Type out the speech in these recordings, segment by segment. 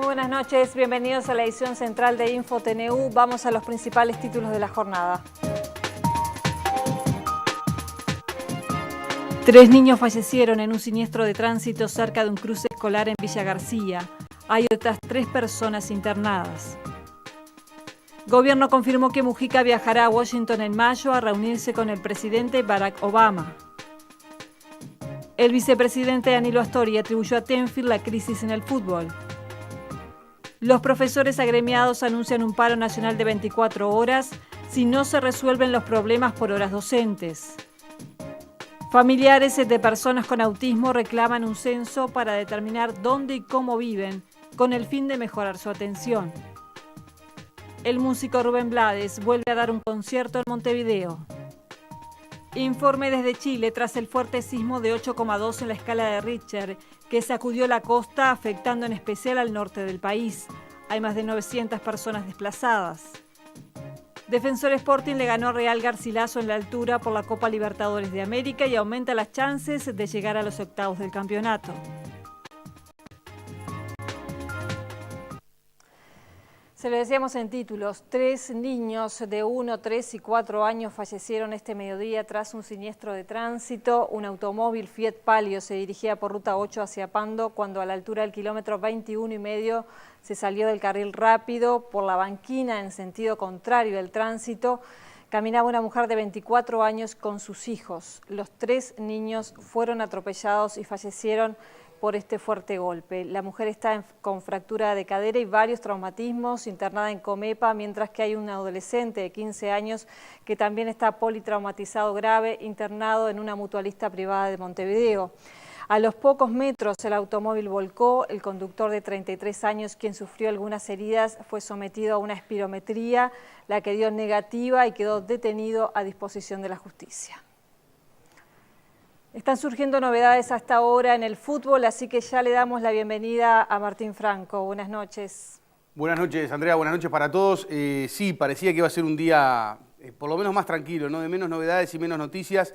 buenas noches, bienvenidos a la edición central de InfoTNU. Vamos a los principales títulos de la jornada. 3 niños fallecieron en un siniestro de tránsito cerca de un cruce escolar en Villa García. Hay otras 3 personas internadas. Gobierno confirmó que Mujica viajará a Washington en mayo a reunirse con el presidente Barack Obama. El vicepresidente Danilo Astori atribuyó a Tenfield la crisis en el fútbol. Los profesores agremiados anuncian un paro nacional de 24 horas si no se resuelven los problemas por horas docentes. Familiares de personas con autismo reclaman un censo para determinar dónde y cómo viven, con el fin de mejorar su atención. El músico Rubén Blades vuelve a dar un concierto en Montevideo. Informe desde Chile tras el fuerte sismo de 8,2 en la escala de Richter, que sacudió la costa, afectando en especial al norte del país. Hay más de 900 personas desplazadas. Defensor Sporting le ganó a Real Garcilaso en la altura por la Copa Libertadores de América y aumenta las chances de llegar a los octavos del campeonato. Se lo decíamos en títulos, 3 niños de 1, 3 y 4 años fallecieron este mediodía tras un siniestro de tránsito. Un automóvil Fiat Palio se dirigía por Ruta 8 hacia Pando cuando a la altura del kilómetro 21,5 se salió del carril rápido. Por la banquina en sentido contrario del tránsito caminaba una mujer de 24 años con sus hijos. Los 3 niños fueron atropellados y fallecieron por este fuerte golpe. La mujer está con fractura de cadera y varios traumatismos, internada en Comepa, mientras que hay un adolescente de 15 años que también está politraumatizado grave, internado en una mutualista privada de Montevideo. A los pocos metros el automóvil volcó. El conductor de 33 años, quien sufrió algunas heridas, fue sometido a una espirometría, la que dio negativa y quedó detenido a disposición de la justicia. Están surgiendo novedades hasta ahora en el fútbol, así que ya le damos la bienvenida a Martín Franco. Buenas noches. Buenas noches, Andrea. Buenas noches para todos. Sí, parecía que iba a ser un día por lo menos más tranquilo, ¿no? De menos novedades y menos noticias.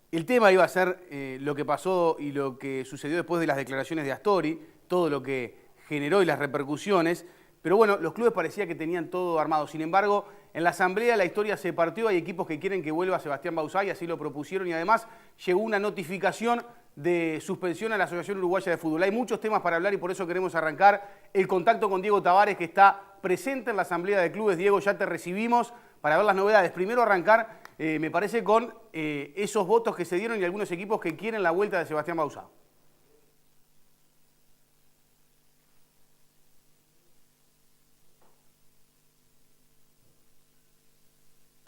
El tema iba a ser lo que pasó y lo que sucedió después de las declaraciones de Astori, todo lo que generó y las repercusiones. Pero bueno, los clubes parecía que tenían todo armado. Sin embargo, en la asamblea la historia se partió. Hay equipos que quieren que vuelva Sebastián Bauzá y así lo propusieron. Y además llegó una notificación de suspensión a la Asociación Uruguaya de Fútbol. Hay muchos temas para hablar y por eso queremos arrancar el contacto con Diego Tavares, que está presente en la asamblea de clubes. Diego, ya te recibimos para ver las novedades. Primero arrancar, me parece, con esos votos que se dieron y algunos equipos que quieren la vuelta de Sebastián Bauzá.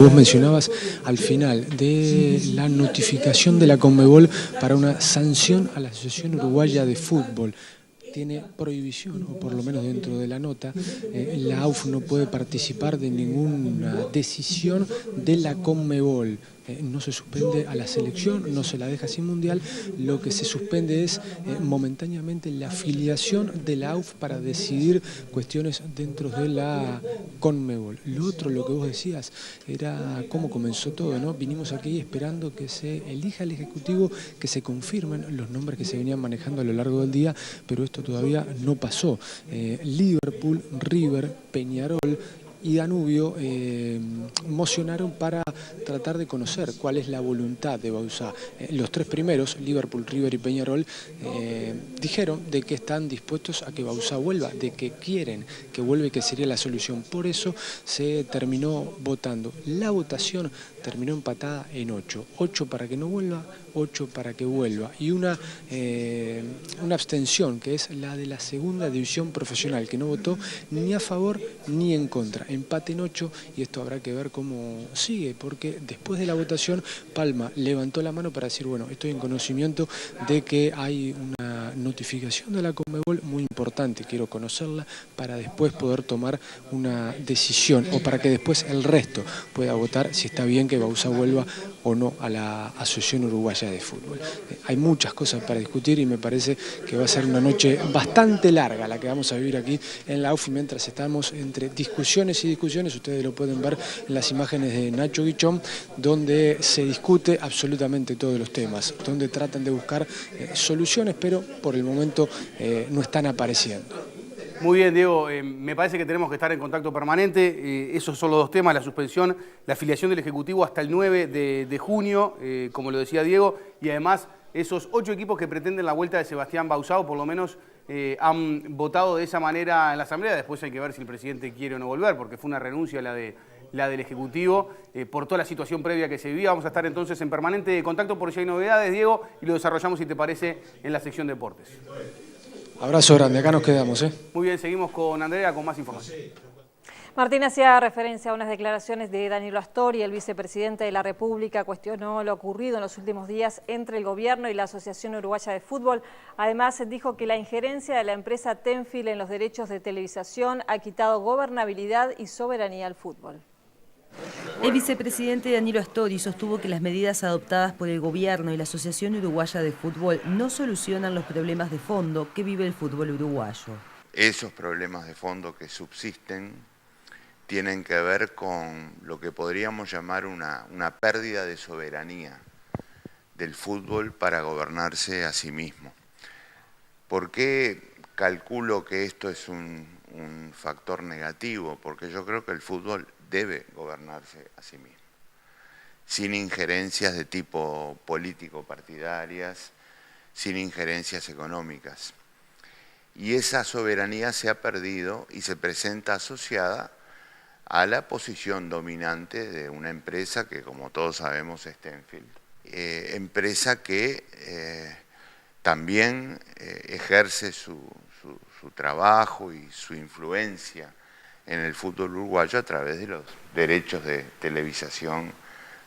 Vos mencionabas al final de la notificación de la Conmebol para una sanción a la Asociación Uruguaya de Fútbol. Tiene prohibición, o por lo menos dentro de la nota, la AUF no puede participar de ninguna decisión de la Conmebol. No se suspende a la selección, no se la deja sin mundial, lo que se suspende es momentáneamente la afiliación de la AUF para decidir cuestiones dentro de la Conmebol. Lo otro, lo que vos decías, era cómo comenzó todo, ¿no? Vinimos aquí esperando que se elija el Ejecutivo, que se confirmen los nombres que se venían manejando a lo largo del día, pero esto todavía no pasó. Liverpool, River, Peñarol y Danubio mocionaron para tratar de conocer cuál es la voluntad de Bauzá. Los 3 primeros, Liverpool, River y Peñarol, dijeron de que están dispuestos a que Bauzá vuelva, de que quieren que vuelva y que sería la solución. Por eso se terminó votando. La votación terminó empatada en 8. 8 para que no vuelva, 8 para que vuelva. Y una abstención, que es la de la segunda división profesional, que no votó ni a favor ni en contra. Empate en 8 y esto habrá que ver cómo sigue, porque después de la votación Palma levantó la mano para decir, bueno, estoy en conocimiento de que hay una notificación de la Conmebol muy importante, quiero conocerla para después poder tomar una decisión o para que después el resto pueda votar si está bien que Bauzá vuelva o no a la Asociación Uruguaya de Fútbol. Hay muchas cosas para discutir y me parece que va a ser una noche bastante larga la que vamos a vivir aquí en la AUF mientras estamos entre discusiones y discusiones. Ustedes lo pueden ver en las imágenes de Nacho Guichón, donde se discute absolutamente todos los temas, donde tratan de buscar soluciones, pero por el momento no están apareciendo. Muy bien, Diego. Me parece que tenemos que estar en contacto permanente. Esos son los dos temas, la suspensión, la afiliación del Ejecutivo hasta el 9 de junio, como lo decía Diego, y además esos 8 equipos que pretenden la vuelta de Sebastián Bauzá, por lo menos han votado de esa manera en la Asamblea. Después hay que ver si el presidente quiere o no volver, porque fue una renuncia la del Ejecutivo, por toda la situación previa que se vivía. Vamos a estar entonces en permanente contacto por si hay novedades, Diego, y lo desarrollamos, si te parece, en la sección deportes. Abrazo grande, acá nos quedamos. Muy bien, seguimos con Andrea con más información. Martín hacía referencia a unas declaraciones de Danilo Astori, el vicepresidente de la República, cuestionó lo ocurrido en los últimos días entre el gobierno y la Asociación Uruguaya de Fútbol. Además, dijo que la injerencia de la empresa Tenfield en los derechos de televisación ha quitado gobernabilidad y soberanía al fútbol. El vicepresidente Danilo Astori sostuvo que las medidas adoptadas por el gobierno y la Asociación Uruguaya de Fútbol no solucionan los problemas de fondo que vive el fútbol uruguayo. Esos problemas de fondo que subsisten tienen que ver con lo que podríamos llamar una pérdida de soberanía del fútbol para gobernarse a sí mismo. ¿Por qué calculo que esto es un factor negativo? Porque yo creo que el fútbol debe gobernarse a sí mismo, sin injerencias de tipo político partidarias, sin injerencias económicas. Y esa soberanía se ha perdido y se presenta asociada a la posición dominante de una empresa que, como todos sabemos, es Tenfield. Empresa que también ejerce su trabajo y su influencia en el fútbol uruguayo a través de los derechos de televisación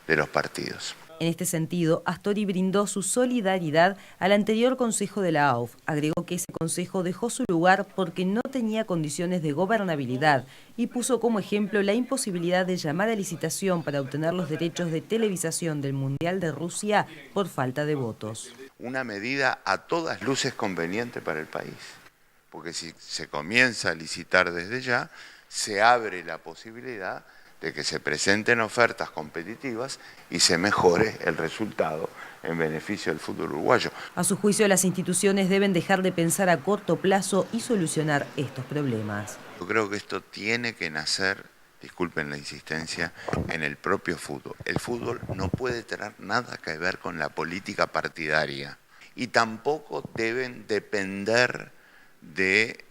de los partidos. En este sentido, Astori brindó su solidaridad al anterior consejo de la AUF. Agregó que ese consejo dejó su lugar porque no tenía condiciones de gobernabilidad y puso como ejemplo la imposibilidad de llamar a licitación para obtener los derechos de televisación del Mundial de Rusia por falta de votos. Una medida a todas luces conveniente para el país, porque si se comienza a licitar desde ya, se abre la posibilidad de que se presenten ofertas competitivas y se mejore el resultado en beneficio del fútbol uruguayo. A su juicio, las instituciones deben dejar de pensar a corto plazo y solucionar estos problemas. Yo creo que esto tiene que nacer, disculpen la insistencia, en el propio fútbol. El fútbol no puede tener nada que ver con la política partidaria y tampoco deben depender de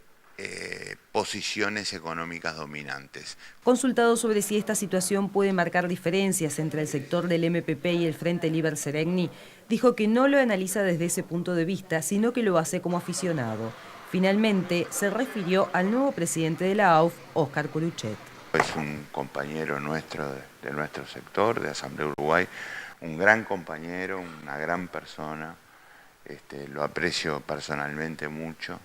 posiciones económicas dominantes. Consultado sobre si esta situación puede marcar diferencias entre el sector del MPP y el Frente Liber Seregni, dijo que no lo analiza desde ese punto de vista, sino que lo hace como aficionado. Finalmente, se refirió al nuevo presidente de la AUF, Óscar Coruchet. Es un compañero nuestro de nuestro sector, de Asamblea Uruguay, un gran compañero, una gran persona, lo aprecio personalmente mucho.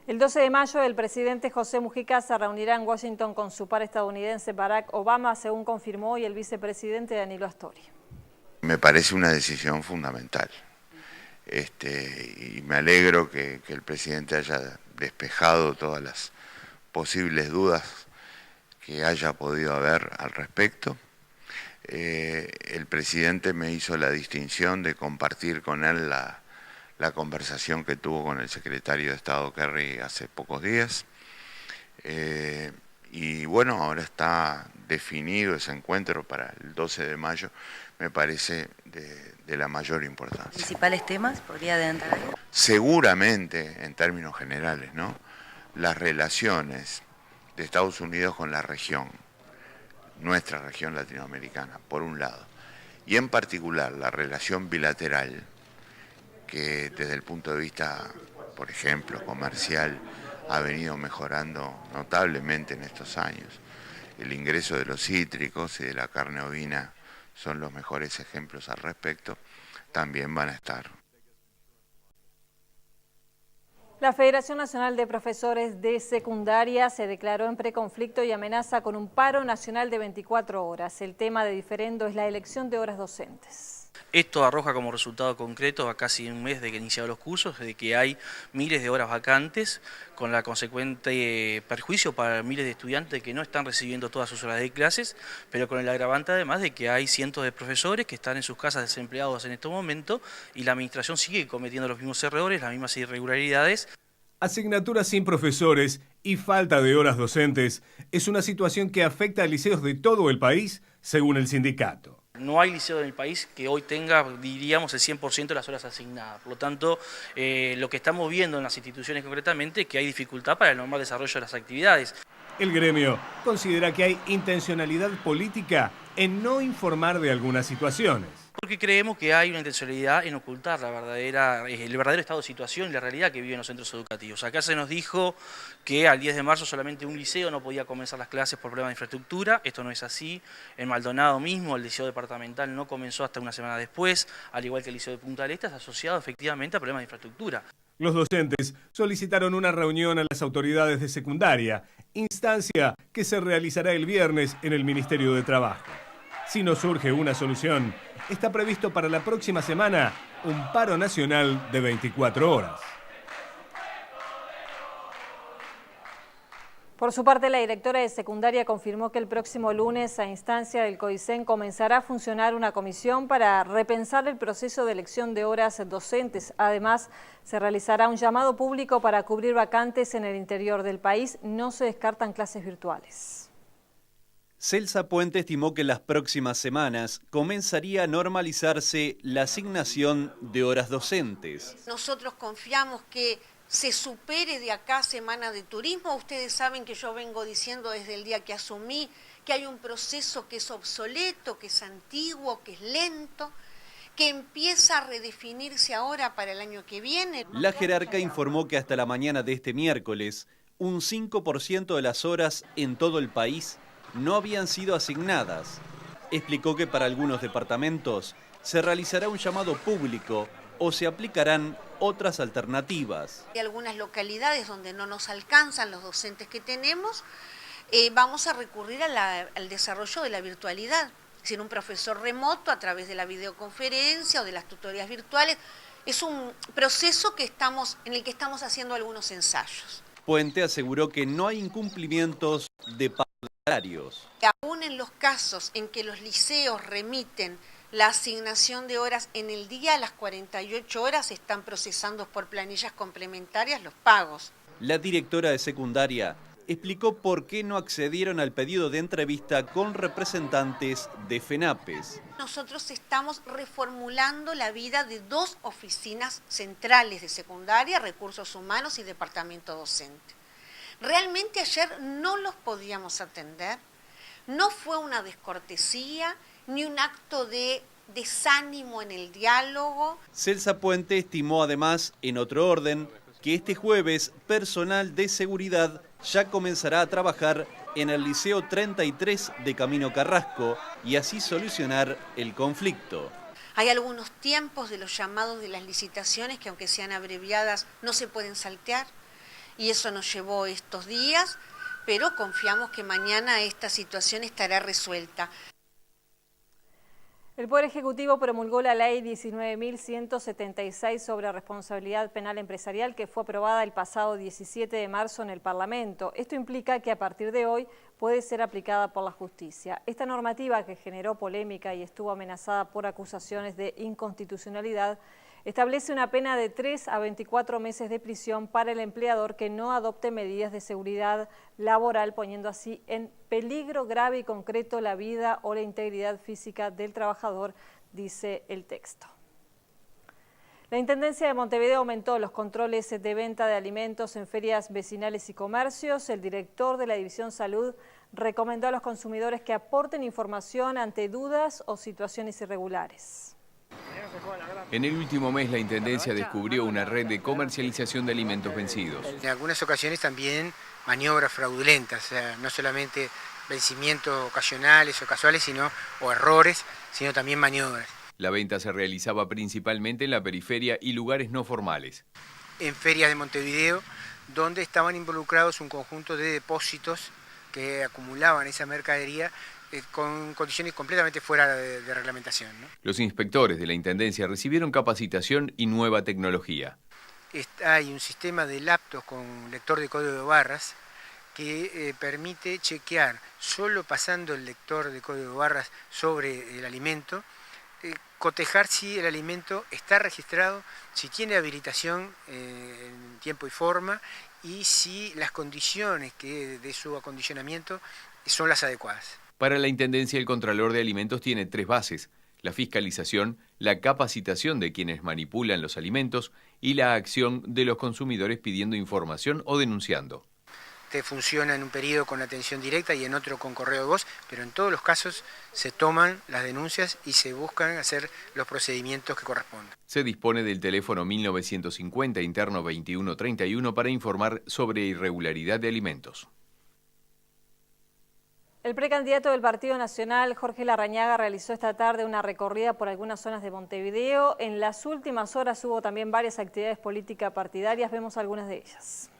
El 12 de mayo, el presidente José Mujica se reunirá en Washington con su par estadounidense Barack Obama, según confirmó hoy el vicepresidente Danilo Astori. Me parece una decisión fundamental. Y me alegro que el presidente haya despejado todas las posibles dudas que haya podido haber al respecto. El presidente me hizo la distinción de compartir con él la conversación que tuvo con el secretario de Estado Kerry hace pocos días. Y bueno, ahora está definido ese encuentro para el 12 de mayo, me parece de la mayor importancia. ¿Principales temas? ¿Podría adelantar algo? Seguramente, en términos generales, ¿no? Las relaciones de Estados Unidos con la región, nuestra región latinoamericana, por un lado, y en particular la relación bilateral, que desde el punto de vista, por ejemplo, comercial, ha venido mejorando notablemente en estos años. El ingreso de los cítricos y de la carne ovina son los mejores ejemplos al respecto, también van a estar. La Federación Nacional de Profesores de Secundaria se declaró en preconflicto y amenaza con un paro nacional de 24 horas. El tema de diferendo es la elección de horas docentes. Esto arroja como resultado concreto a casi un mes de que iniciaron los cursos, de que hay miles de horas vacantes, con la consecuente perjuicio para miles de estudiantes que no están recibiendo todas sus horas de clases, pero con el agravante además de que hay cientos de profesores que están en sus casas desempleados en este momento y la administración sigue cometiendo los mismos errores, las mismas irregularidades. Asignaturas sin profesores y falta de horas docentes es una situación que afecta a liceos de todo el país, según el sindicato. No hay liceo en el país que hoy tenga, diríamos, el 100% de las horas asignadas. Por lo tanto, lo que estamos viendo en las instituciones concretamente es que hay dificultad para el normal desarrollo de las actividades. El gremio considera que hay intencionalidad política en no informar de algunas situaciones. Porque creemos que hay una intencionalidad en ocultar el verdadero estado de situación y la realidad que viven los centros educativos. Acá se nos dijo que al 10 de marzo solamente un liceo no podía comenzar las clases por problemas de infraestructura. Esto no es así. En Maldonado mismo, el liceo departamental no comenzó hasta una semana después, al igual que el liceo de Punta del Este, es asociado efectivamente a problemas de infraestructura. Los docentes solicitaron una reunión a las autoridades de secundaria, instancia que se realizará el viernes en el Ministerio de Trabajo. Si no surge una solución, está previsto para la próxima semana un paro nacional de 24 horas. Por su parte, la directora de secundaria confirmó que el próximo lunes, a instancia del CODICEN, comenzará a funcionar una comisión para repensar el proceso de elección de horas docentes. Además, se realizará un llamado público para cubrir vacantes en el interior del país. No se descartan clases virtuales. Celsa Puente estimó que en las próximas semanas comenzaría a normalizarse la asignación de horas docentes. Nosotros confiamos que se supere de acá Semana de Turismo. Ustedes saben que yo vengo diciendo desde el día que asumí que hay un proceso que es obsoleto, que es antiguo, que es lento, que empieza a redefinirse ahora para el año que viene. La jerarca informó que hasta la mañana de este miércoles, un 5% de las horas en todo el país no habían sido asignadas. Explicó que para algunos departamentos se realizará un llamado público o se aplicarán otras alternativas. Hay algunas localidades donde no nos alcanzan los docentes que tenemos, vamos a recurrir al desarrollo de la virtualidad. Sin un profesor remoto a través de la videoconferencia o de las tutorías virtuales, es un proceso en el que estamos haciendo algunos ensayos. Puente aseguró que no hay incumplimientos de pagos de salarios. Aún en los casos en que los liceos remiten la asignación de horas en el día, a las 48 horas están procesando por planillas complementarias los pagos. La directora de secundaria explicó por qué no accedieron al pedido de entrevista con representantes de FENAPES. Nosotros estamos reformulando la vida de 2 oficinas centrales de secundaria, recursos humanos y departamento docente. Realmente ayer no los podíamos atender, no fue una descortesía ni un acto de desánimo en el diálogo. Celsa Puente estimó además, en otro orden, que este jueves personal de seguridad ya comenzará a trabajar en el Liceo 33 de Camino Carrasco y así solucionar el conflicto. Hay algunos tiempos de los llamados de las licitaciones que, aunque sean abreviadas, no se pueden saltear y eso nos llevó estos días, pero confiamos que mañana esta situación estará resuelta. El Poder Ejecutivo promulgó la Ley 19.176 sobre responsabilidad penal empresarial que fue aprobada el pasado 17 de marzo en el Parlamento. Esto implica que a partir de hoy puede ser aplicada por la justicia. Esta normativa, que generó polémica y estuvo amenazada por acusaciones de inconstitucionalidad, establece una pena de 3 a 24 meses de prisión para el empleador que no adopte medidas de seguridad laboral, poniendo así en peligro grave y concreto la vida o la integridad física del trabajador, dice el texto. La Intendencia de Montevideo aumentó los controles de venta de alimentos en ferias vecinales y comercios. El director de la División Salud recomendó a los consumidores que aporten información ante dudas o situaciones irregulares. En el último mes la Intendencia descubrió una red de comercialización de alimentos vencidos. En algunas ocasiones también maniobras fraudulentas, o sea, no solamente vencimientos ocasionales o casuales, o errores, sino también maniobras. La venta se realizaba principalmente en la periferia y lugares no formales. En ferias de Montevideo, donde estaban involucrados un conjunto de depósitos que acumulaban esa mercadería con condiciones completamente fuera de reglamentación, ¿no? Los inspectores de la Intendencia recibieron capacitación y nueva tecnología. Hay un sistema de laptops con lector de código de barras que permite chequear, solo pasando el lector de código de barras sobre el alimento, cotejar si el alimento está registrado, si tiene habilitación en tiempo y forma y si las condiciones de su acondicionamiento son las adecuadas. Para la Intendencia, el Contralor de Alimentos tiene 3 bases: la fiscalización, la capacitación de quienes manipulan los alimentos y la acción de los consumidores pidiendo información o denunciando. Funciona en un periodo con atención directa y en otro con correo de voz, pero en todos los casos se toman las denuncias y se buscan hacer los procedimientos que corresponden. Se dispone del teléfono 1950 interno 2131 para informar sobre irregularidad de alimentos. El precandidato del Partido Nacional, Jorge Larrañaga, realizó esta tarde una recorrida por algunas zonas de Montevideo. En las últimas horas hubo también varias actividades políticas partidarias. Vemos algunas de ellas.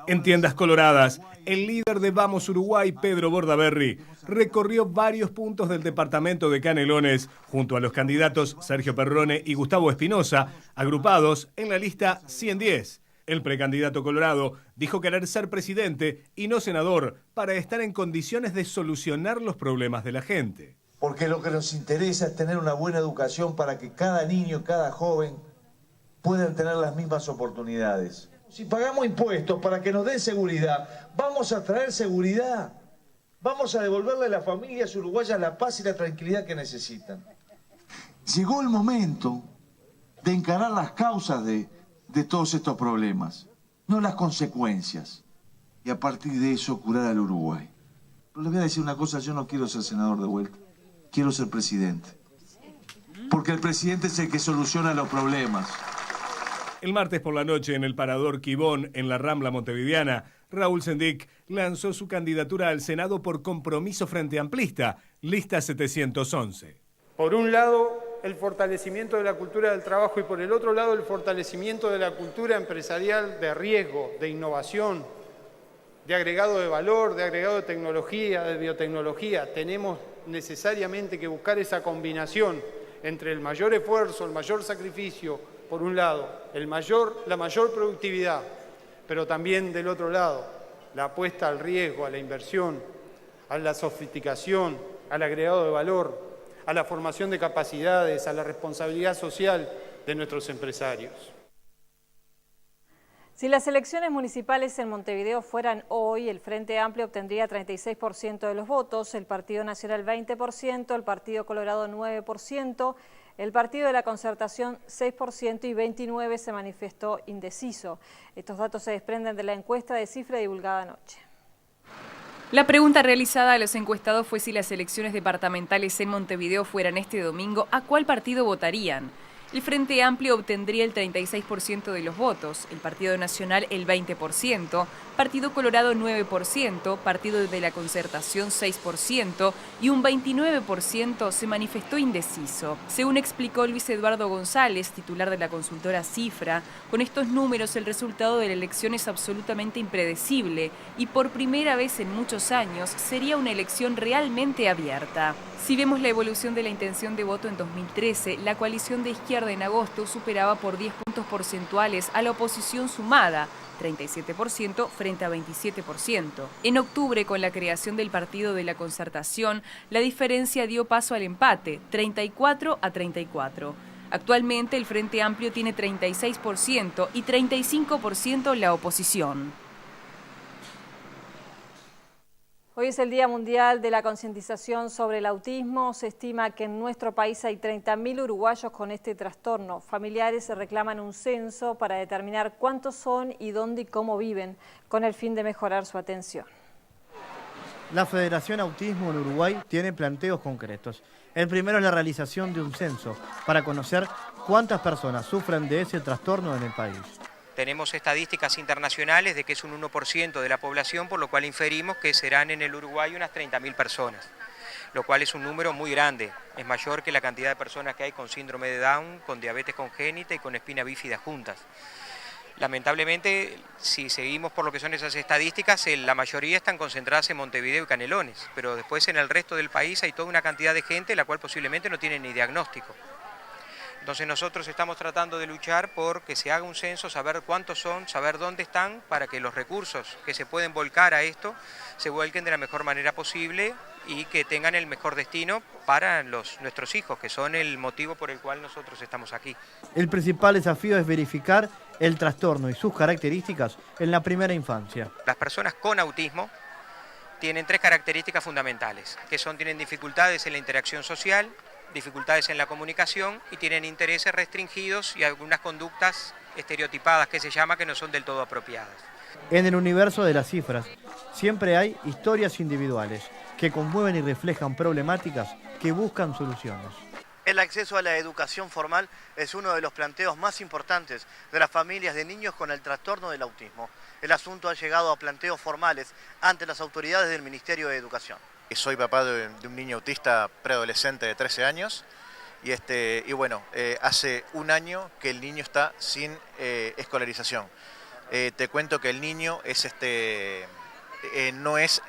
En Tiendas Coloradas, el líder de Vamos Uruguay, Pedro Bordaberry, recorrió varios puntos del departamento de Canelones junto a los candidatos Sergio Perrone y Gustavo Espinosa, agrupados en la lista 110. El precandidato colorado dijo querer ser presidente y no senador para estar en condiciones de solucionar los problemas de la gente. Porque lo que nos interesa es tener una buena educación para que cada niño, cada joven puedan tener las mismas oportunidades. Si pagamos impuestos para que nos den seguridad, vamos a traer seguridad. Vamos a devolverle a las familias uruguayas la paz y la tranquilidad que necesitan. Llegó el momento de encarar las causas de todos estos problemas, no las consecuencias. Y a partir de eso curar al Uruguay. Pero les voy a decir una cosa, yo no quiero ser senador de vuelta, quiero ser presidente. Porque el presidente es el que soluciona los problemas. El martes por la noche, en el Parador Quibón, en la Rambla montevideana, Raúl Sendic lanzó su candidatura al Senado por Compromiso Frente Amplista, lista 711. Por un lado, el fortalecimiento de la cultura del trabajo y por el otro lado, el fortalecimiento de la cultura empresarial de riesgo, de innovación, de agregado de valor, de agregado de tecnología, de biotecnología. Tenemos necesariamente que buscar esa combinación entre el mayor esfuerzo, el mayor sacrificio, por un lado, la mayor productividad, pero también del otro lado, la apuesta al riesgo, a la inversión, a la sofisticación, al agregado de valor, a la formación de capacidades, a la responsabilidad social de nuestros empresarios. Si las elecciones municipales en Montevideo fueran hoy, el Frente Amplio obtendría 36% de los votos, el Partido Nacional 20%, el Partido Colorado 9%, el Partido de la Concertación 6% y 29% se manifestó indeciso. Estos datos se desprenden de la encuesta de Cifra divulgada anoche. La pregunta realizada a los encuestados fue si las elecciones departamentales en Montevideo fueran este domingo, ¿a cuál partido votarían? El Frente Amplio obtendría el 36% de los votos, el Partido Nacional el 20%, Partido Colorado 9%, Partido de la Concertación 6% y un 29% se manifestó indeciso. Según explicó Luis Eduardo González, titular de la consultora Cifra, con estos números el resultado de la elección es absolutamente impredecible y por primera vez en muchos años sería una elección realmente abierta. Si vemos la evolución de la intención de voto en 2013, la coalición de izquierda en agosto superaba por 10 puntos porcentuales a la oposición sumada, 37% frente a 27%. En octubre, con la creación del Partido de la Concertación, la diferencia dio paso al empate, 34-34. Actualmente el Frente Amplio tiene 36% y 35% la oposición. Hoy es el Día Mundial de la Concientización sobre el Autismo. Se estima que en nuestro país hay 30.000 uruguayos con este trastorno. Familiares reclaman un censo para determinar cuántos son y dónde y cómo viven, con el fin de mejorar su atención. La Federación Autismo en Uruguay tiene planteos concretos. El primero es la realización de un censo para conocer cuántas personas sufren de ese trastorno en el país. Tenemos estadísticas internacionales de que es un 1% de la población, por lo cual inferimos que serán en el Uruguay unas 30.000 personas, lo cual es un número muy grande, es mayor que la cantidad de personas que hay con síndrome de Down, con diabetes congénita y con espina bífida juntas. Lamentablemente, si seguimos por lo que son esas estadísticas, la mayoría están concentradas en Montevideo y Canelones, pero después en el resto del país hay toda una cantidad de gente la cual posiblemente no tiene ni diagnóstico. Entonces nosotros estamos tratando de luchar por que se haga un censo, saber cuántos son, saber dónde están, para que los recursos que se pueden volcar a esto se vuelquen de la mejor manera posible y que tengan el mejor destino para nuestros hijos, que son el motivo por el cual nosotros estamos aquí. El principal desafío es verificar el trastorno y sus características en la primera infancia. Las personas con autismo tienen 3 características fundamentales, que tienen dificultades en la interacción social, dificultades en la comunicación y tienen intereses restringidos y algunas conductas estereotipadas, que se llama, que no son del todo apropiadas. En el universo de las cifras, siempre hay historias individuales que conmueven y reflejan problemáticas que buscan soluciones. El acceso a la educación formal es uno de los planteos más importantes de las familias de niños con el trastorno del autismo. El asunto ha llegado a planteos formales ante las autoridades del Ministerio de Educación. Soy papá de un niño autista preadolescente de 13 años y bueno, hace un año que el niño está sin escolarización. Te cuento que el niño es no es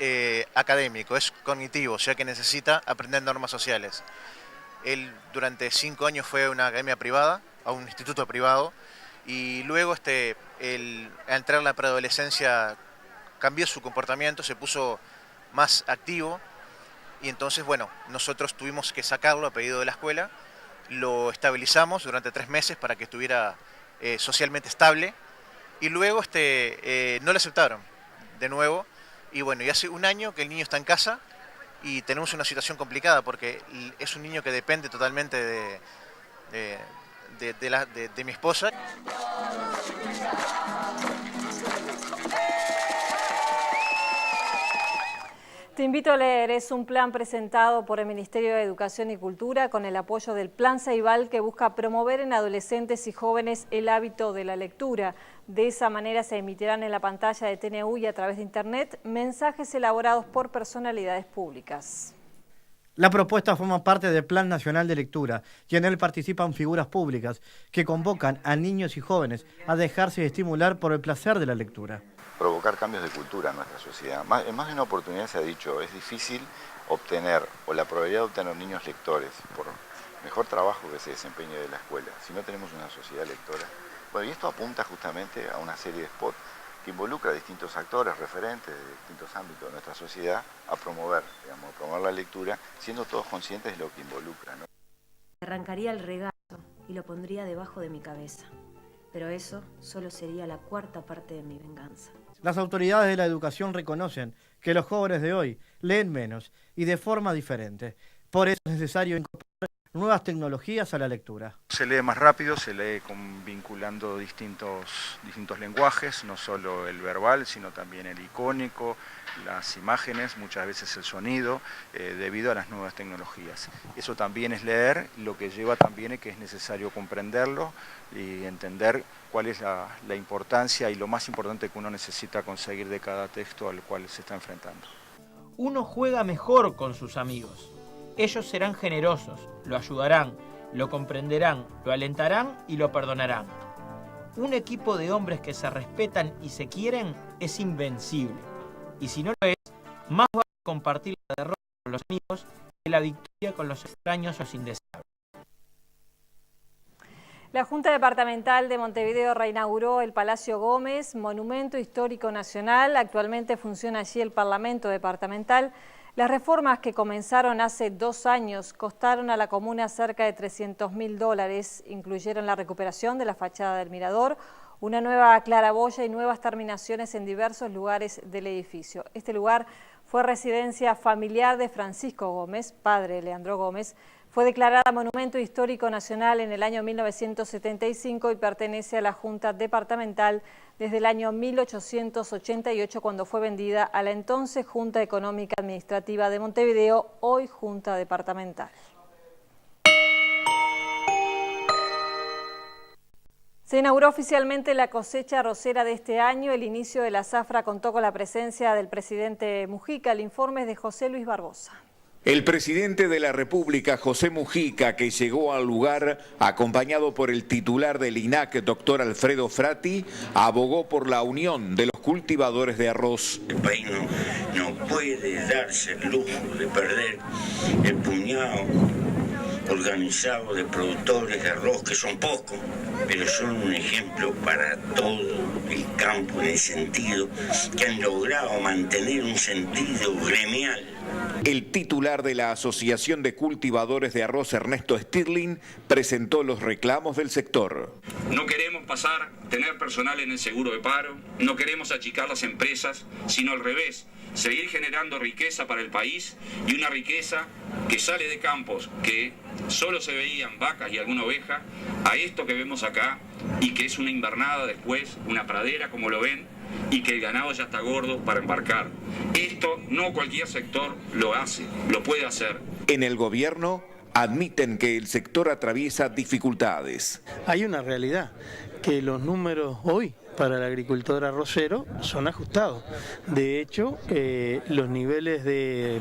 académico, es cognitivo, o sea que necesita aprender normas sociales. Él durante 5 años fue a una academia privada, a un instituto privado, y luego al entrar en la preadolescencia cambió su comportamiento, se puso más activo, y entonces, bueno, nosotros tuvimos que sacarlo a pedido de la escuela, lo estabilizamos durante 3 meses para que estuviera socialmente estable, y luego no le aceptaron de nuevo, y bueno, y hace un año que el niño está en casa, y tenemos una situación complicada porque es un niño que depende totalmente de mi esposa. Te invito a leer, es un plan presentado por el Ministerio de Educación y Cultura con el apoyo del Plan Ceibal, que busca promover en adolescentes y jóvenes el hábito de la lectura. De esa manera se emitirán en la pantalla de TNU y a través de Internet mensajes elaborados por personalidades públicas. La propuesta forma parte del Plan Nacional de Lectura y en él participan figuras públicas que convocan a niños y jóvenes a dejarse estimular por el placer de la lectura. Provocar cambios de cultura en nuestra sociedad. En más de una oportunidad se ha dicho, es difícil obtener, o la probabilidad de obtener niños lectores, por mejor trabajo que se desempeñe de la escuela, si no tenemos una sociedad lectora. Bueno, y esto apunta justamente a una serie de spots que involucra a distintos actores, referentes de distintos ámbitos de nuestra sociedad, a promover la lectura, siendo todos conscientes de lo que involucra, ¿no? Arrancaría el regazo y lo pondría debajo de mi cabeza, pero eso solo sería la 4ª parte de mi venganza. Las autoridades de la educación reconocen que los jóvenes de hoy leen menos y de forma diferente. Por eso es necesario incorporar nuevas tecnologías a la lectura. Se lee más rápido, se lee vinculando distintos lenguajes, no solo el verbal, sino también el icónico, las imágenes, muchas veces el sonido, debido a las nuevas tecnologías. Eso también es leer, lo que lleva también es que es necesario comprenderlo y entender cuál es la importancia y lo más importante que uno necesita conseguir de cada texto al cual se está enfrentando. Uno juega mejor con sus amigos. Ellos serán generosos, lo ayudarán, lo comprenderán, lo alentarán y lo perdonarán. Un equipo de hombres que se respetan y se quieren es invencible. Y si no lo es, más vale compartir la derrota con los amigos que la victoria con los extraños o indeseables. La Junta Departamental de Montevideo reinauguró el Palacio Gómez, monumento histórico nacional. Actualmente funciona allí el Parlamento Departamental. Las reformas que comenzaron hace 2 años costaron a la comuna cerca de $300.000. Incluyeron la recuperación de la fachada del mirador, una nueva claraboya y nuevas terminaciones en diversos lugares del edificio. Este lugar fue residencia familiar de Francisco Gómez, padre de Leandro Gómez. Fue declarada Monumento Histórico Nacional en el año 1975 y pertenece a la Junta Departamental desde el año 1888, cuando fue vendida a la entonces Junta Económica Administrativa de Montevideo, hoy Junta Departamental. Se inauguró oficialmente la cosecha arrocera de este año. El inicio de la zafra contó con la presencia del presidente Mujica. El informe es de José Luis Barbosa. El presidente de la República, José Mujica, que llegó al lugar acompañado por el titular del INAC, doctor Alfredo Frati, abogó por la unión de los cultivadores de arroz. El país no puede darse el lujo de perder el puñado organizado de productores de arroz, que son pocos, pero son un ejemplo para todo el campo, en el sentido que han logrado mantener un sentido gremial. El titular de la Asociación de Cultivadores de Arroz, Ernesto Stirling, presentó los reclamos del sector. No queremos tener personal en el seguro de paro, no queremos achicar las empresas, sino al revés, seguir generando riqueza para el país, y una riqueza que sale de campos que solo se veían vacas y alguna oveja, a esto que vemos acá, y que es una invernada después, una pradera como lo ven, y que el ganado ya está gordo para embarcar. Esto no cualquier sector lo hace, lo puede hacer. En el gobierno admiten que el sector atraviesa dificultades. Hay una realidad, que los números hoy para el agricultor arrocero son ajustados. De hecho, los niveles de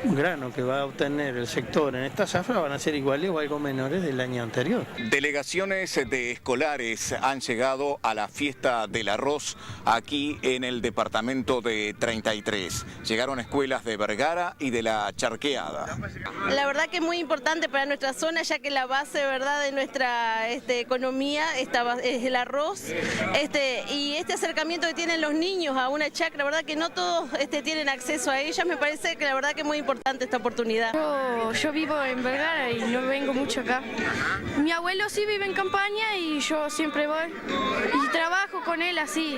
grano que va a obtener el sector en esta zafra van a ser iguales o algo menores del año anterior. Delegaciones de escolares han llegado a la fiesta del arroz aquí en el departamento de 33. Llegaron escuelas de Vergara y de La Charqueada. La verdad que es muy importante para nuestra zona, ya que la base, ¿verdad?, de nuestra economía es el arroz. Y este acercamiento que tienen los niños a una chacra, la verdad que no todos tienen acceso a ellas. Me parece que la verdad que es muy importante esta oportunidad. Yo vivo en Vergara y no vengo mucho acá. Mi abuelo sí vive en Campaña y yo siempre voy y trabajo con él así.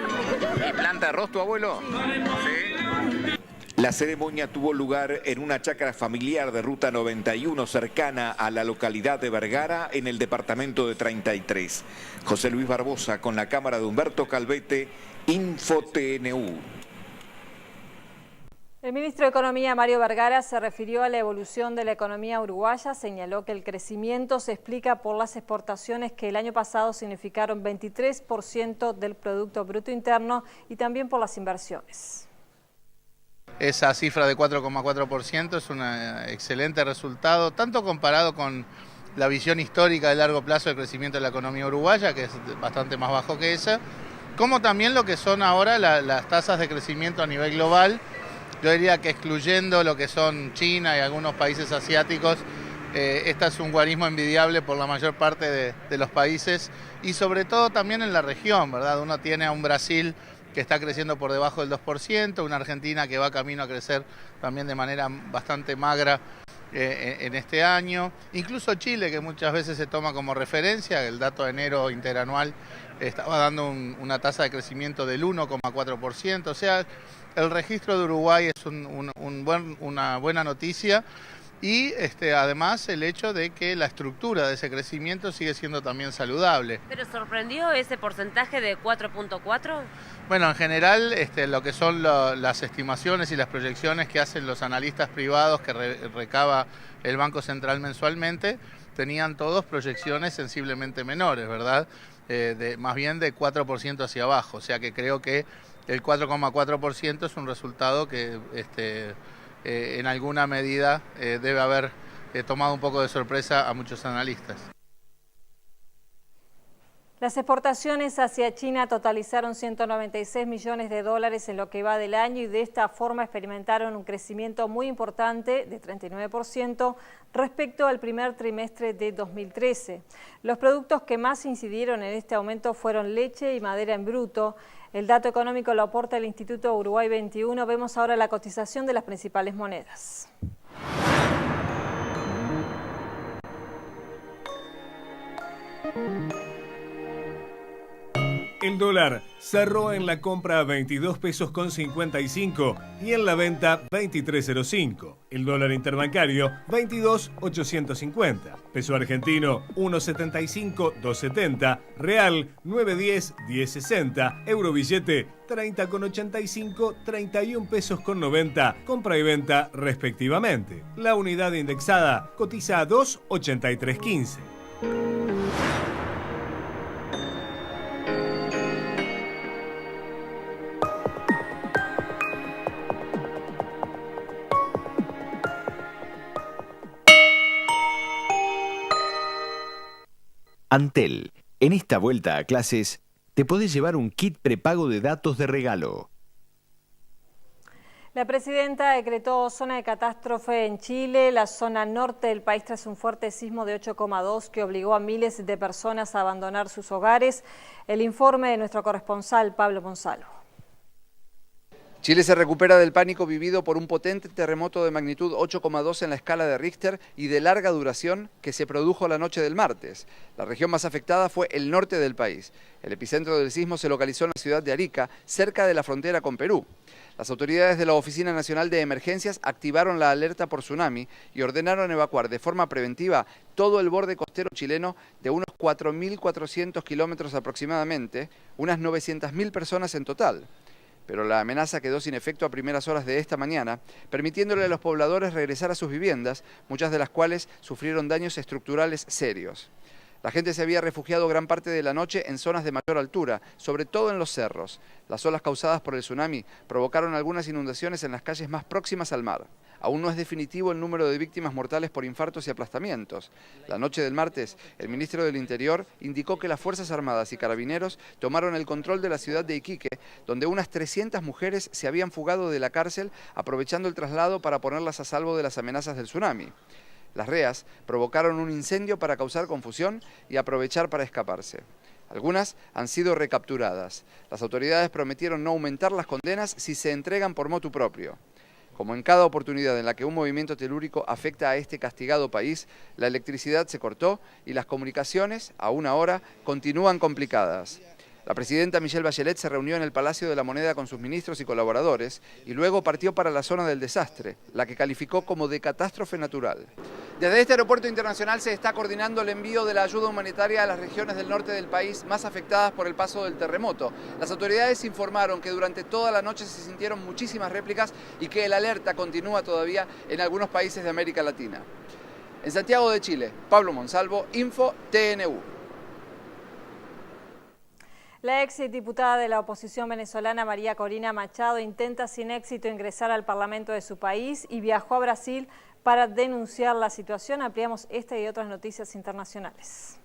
¿Y planta arroz tu abuelo? Sí. La ceremonia tuvo lugar en una chacra familiar de Ruta 91 cercana a la localidad de Vergara, en el departamento de 33. José Luis Barbosa con la cámara de Humberto Calvete, InfoTNU. El ministro de Economía, Mario Vergara, se refirió a la evolución de la economía uruguaya. Señaló que el crecimiento se explica por las exportaciones, que el año pasado significaron 23% del Producto Bruto Interno, y también por las inversiones. Esa cifra de 4,4% es un excelente resultado, tanto comparado con la visión histórica de largo plazo del crecimiento de la economía uruguaya, que es bastante más bajo que esa, como también lo que son ahora las tasas de crecimiento a nivel global. Yo diría que excluyendo lo que son China y algunos países asiáticos, este es un guarismo envidiable por la mayor parte de los países, y sobre todo también en la región, ¿verdad? Uno tiene a un Brasil que está creciendo por debajo del 2%, una Argentina que va camino a crecer también de manera bastante magra en este año, incluso Chile, que muchas veces se toma como referencia. El dato de enero interanual estaba dando una tasa de crecimiento del 1,4%, o sea, el registro de Uruguay es una buena noticia, y además el hecho de que la estructura de ese crecimiento sigue siendo también saludable. ¿Pero sorprendió ese porcentaje de 4,4%? Bueno, en general lo que son las estimaciones y las proyecciones que hacen los analistas privados que recaba el Banco Central mensualmente, tenían todos proyecciones sensiblemente menores, ¿verdad? Más bien de 4% hacia abajo, o sea que creo que el 4,4% es un resultado que en alguna medida debe haber tomado un poco de sorpresa a muchos analistas. Las exportaciones hacia China totalizaron 196 millones de dólares en lo que va del año, y de esta forma experimentaron un crecimiento muy importante de 39% respecto al primer trimestre de 2013. Los productos que más incidieron en este aumento fueron leche y madera en bruto. El dato económico lo aporta el Instituto Uruguay 21. Vemos ahora la cotización de las principales monedas. El dólar cerró en la compra a 22 pesos con 55 y en la venta 23.05. El dólar interbancario 22.850. Peso argentino 1.75 2.70. Real 9.10 10.60. Euro billete 30,85 31 pesos con 90. Compra y venta respectivamente. La unidad indexada cotiza a 2.8315. Antel, en esta vuelta a clases, te podés llevar un kit prepago de datos de regalo. La presidenta decretó zona de catástrofe en Chile, la zona norte del país, tras un fuerte sismo de 8,2 que obligó a miles de personas a abandonar sus hogares. El informe de nuestro corresponsal, Pablo Monsalvo. Chile se recupera del pánico vivido por un potente terremoto de magnitud 8,2 en la escala de Richter y de larga duración que se produjo la noche del martes. La región más afectada fue el norte del país. El epicentro del sismo se localizó en la ciudad de Arica, cerca de la frontera con Perú. Las autoridades de la Oficina Nacional de Emergencias activaron la alerta por tsunami y ordenaron evacuar de forma preventiva todo el borde costero chileno de unos 4.400 kilómetros aproximadamente, unas 900.000 personas en total. Pero la amenaza quedó sin efecto a primeras horas de esta mañana, permitiéndole a los pobladores regresar a sus viviendas, muchas de las cuales sufrieron daños estructurales serios. La gente se había refugiado gran parte de la noche en zonas de mayor altura, sobre todo en los cerros. Las olas causadas por el tsunami provocaron algunas inundaciones en las calles más próximas al mar. Aún no es definitivo el número de víctimas mortales por infartos y aplastamientos. La noche del martes, el ministro del Interior indicó que las Fuerzas Armadas y Carabineros tomaron el control de la ciudad de Iquique, donde unas 300 mujeres se habían fugado de la cárcel, aprovechando el traslado para ponerlas a salvo de las amenazas del tsunami. Las reas provocaron un incendio para causar confusión y aprovechar para escaparse. Algunas han sido recapturadas. Las autoridades prometieron no aumentar las condenas si se entregan por motu propio. Como en cada oportunidad en la que un movimiento telúrico afecta a este castigado país, la electricidad se cortó y las comunicaciones, aún ahora, continúan complicadas. La presidenta Michelle Bachelet se reunió en el Palacio de la Moneda con sus ministros y colaboradores y luego partió para la zona del desastre, la que calificó como de catástrofe natural. Desde este aeropuerto internacional se está coordinando el envío de la ayuda humanitaria a las regiones del norte del país más afectadas por el paso del terremoto. Las autoridades informaron que durante toda la noche se sintieron muchísimas réplicas y que el alerta continúa todavía en algunos países de América Latina. En Santiago de Chile, Pablo Monsalvo, Info TNU. La exdiputada de la oposición venezolana María Corina Machado intenta sin éxito ingresar al Parlamento de su país y viajó a Brasil para denunciar la situación. Ampliamos esta y otras noticias internacionales.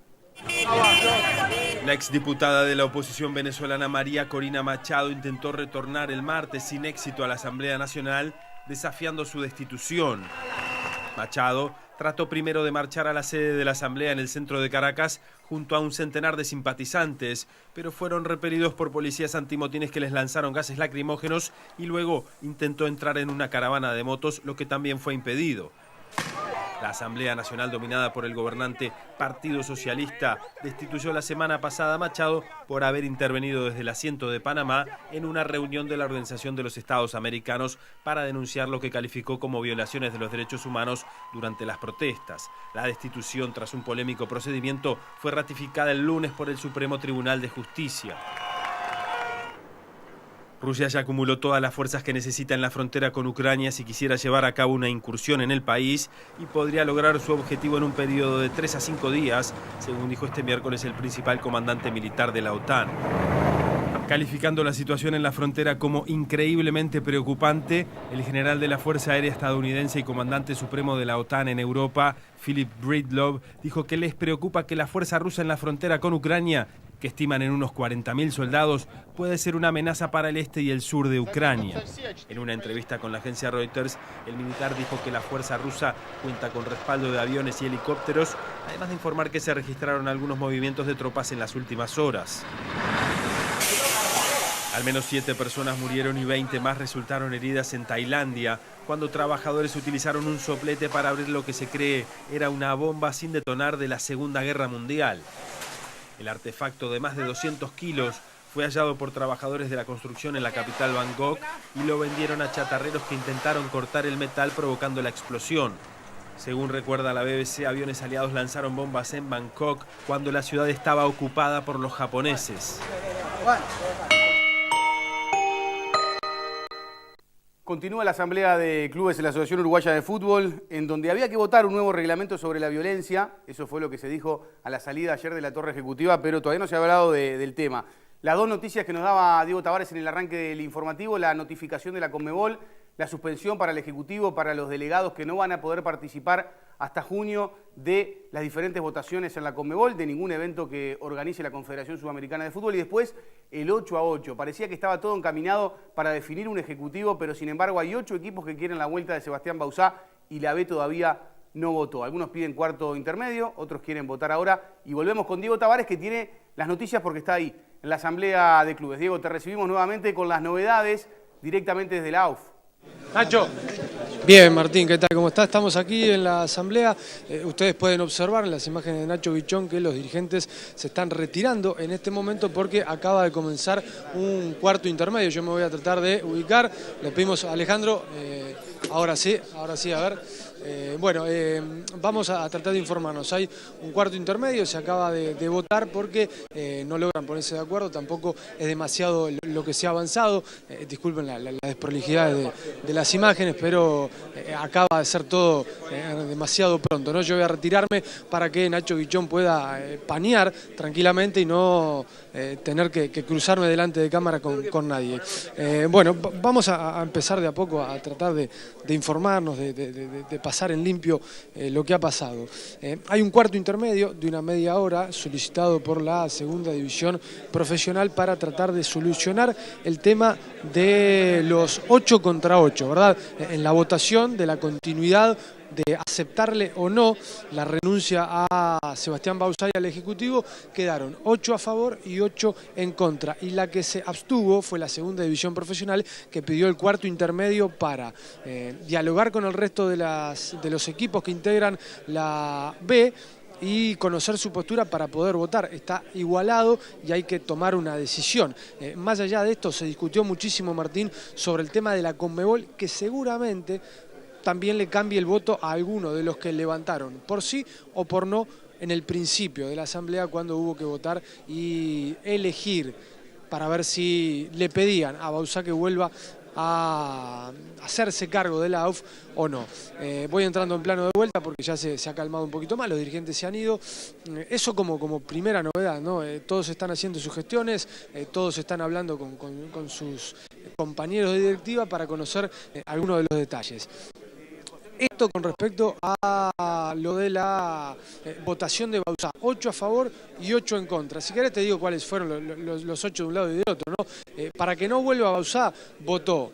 La exdiputada de la oposición venezolana María Corina Machado intentó retornar el martes sin éxito a la Asamblea Nacional, desafiando su destitución. Machado trató primero de marchar a la sede de la Asamblea en el centro de Caracas junto a un centenar de simpatizantes, pero fueron repelidos por policías antimotines que les lanzaron gases lacrimógenos y luego intentó entrar en una caravana de motos, lo que también fue impedido. La Asamblea Nacional, dominada por el gobernante Partido Socialista, destituyó la semana pasada a Machado por haber intervenido desde el asiento de Panamá en una reunión de la Organización de los Estados Americanos para denunciar lo que calificó como violaciones de los derechos humanos durante las protestas. La destitución, tras un polémico procedimiento, fue ratificada el lunes por el Supremo Tribunal de Justicia. Rusia ya acumuló todas las fuerzas que necesita en la frontera con Ucrania si quisiera llevar a cabo una incursión en el país y podría lograr su objetivo en un periodo de 3 a 5 días, según dijo este miércoles el principal comandante militar de la OTAN. Calificando la situación en la frontera como increíblemente preocupante, el general de la Fuerza Aérea estadounidense y comandante supremo de la OTAN en Europa, Philip Breedlove, dijo que les preocupa que la fuerza rusa en la frontera con Ucrania, que estiman en unos 40.000 soldados, puede ser una amenaza para el este y el sur de Ucrania. En una entrevista con la agencia Reuters, el militar dijo que la fuerza rusa cuenta con respaldo de aviones y helicópteros, además de informar que se registraron algunos movimientos de tropas en las últimas horas. Al menos 7 personas murieron y 20 más resultaron heridas en Tailandia cuando trabajadores utilizaron un soplete para abrir lo que se cree era una bomba sin detonar de la Segunda Guerra Mundial. El artefacto de más de 200 kilos fue hallado por trabajadores de la construcción en la capital Bangkok y lo vendieron a chatarreros que intentaron cortar el metal provocando la explosión. Según recuerda la BBC, aviones aliados lanzaron bombas en Bangkok cuando la ciudad estaba ocupada por los japoneses. Continúa la asamblea de clubes de la Asociación Uruguaya de Fútbol, en donde había que votar un nuevo reglamento sobre la violencia. Eso fue lo que se dijo a la salida ayer de la Torre Ejecutiva, pero todavía no se ha hablado del tema. Las dos noticias que nos daba Diego Tavares en el arranque del informativo: la notificación de la Conmebol la suspensión para el Ejecutivo, para los delegados que no van a poder participar hasta junio de las diferentes votaciones en la Conmebol, de ningún evento que organice la Confederación Sudamericana de Fútbol, y después el 8-8. Parecía que estaba todo encaminado para definir un Ejecutivo, pero sin embargo hay 8 equipos que quieren la vuelta de Sebastián Bauzá y la B todavía no votó. Algunos piden cuarto intermedio, otros quieren votar ahora, y volvemos con Diego Tavares, que tiene las noticias porque está ahí, en la Asamblea de Clubes. Diego, te recibimos nuevamente con las novedades directamente desde la AUF. Nacho. Bien, Martín, ¿qué tal? ¿Cómo está? Estamos aquí en la asamblea. Ustedes pueden observar en las imágenes de Nacho Bichón que los dirigentes se están retirando en este momento porque acaba de comenzar un cuarto intermedio. Yo me voy a tratar de ubicar. Le pedimos a Alejandro, ahora sí, a ver. Vamos a tratar de informarnos. Hay un cuarto intermedio, se acaba de votar porque no logran ponerse de acuerdo, tampoco es demasiado lo que se ha avanzado. Disculpen la desprolijidad de las imágenes, pero acaba de ser todo demasiado pronto, ¿no? Yo voy a retirarme para que Nacho Bichón pueda panear tranquilamente y no tener que cruzarme delante de cámara con nadie. Vamos a empezar de a poco a tratar de informarnos, de pasar en limpio lo que ha pasado. Hay un cuarto intermedio de una media hora solicitado por la segunda división profesional para tratar de solucionar el tema de los 8 contra 8, ¿verdad? En la votación de la continuidad de aceptarle o no la renuncia a Sebastián Bauzá y al Ejecutivo, quedaron 8 a favor y 8 en contra. Y la que se abstuvo fue la segunda división profesional, que pidió el cuarto intermedio para dialogar con el resto de los equipos que integran la B y conocer su postura para poder votar. Está igualado y hay que tomar una decisión. Más allá de esto, se discutió muchísimo, Martín, sobre el tema de la Conmebol, que seguramente también le cambie el voto a alguno de los que levantaron por sí o por no en el principio de la asamblea, cuando hubo que votar y elegir para ver si le pedían a Bauzá que vuelva a hacerse cargo de la AUF o no. Voy entrando en plano de vuelta porque ya se ha calmado un poquito más, los dirigentes se han ido. Eso como primera novedad, ¿no? Todos están haciendo sus gestiones, todos están hablando con sus compañeros de directiva para conocer algunos de los detalles. Esto con respecto a lo de la votación de Bauzá, 8 a favor y 8 en contra. Si querés te digo cuáles fueron los 8 de un lado y del otro, ¿no? Para que no vuelva Bauzá, votó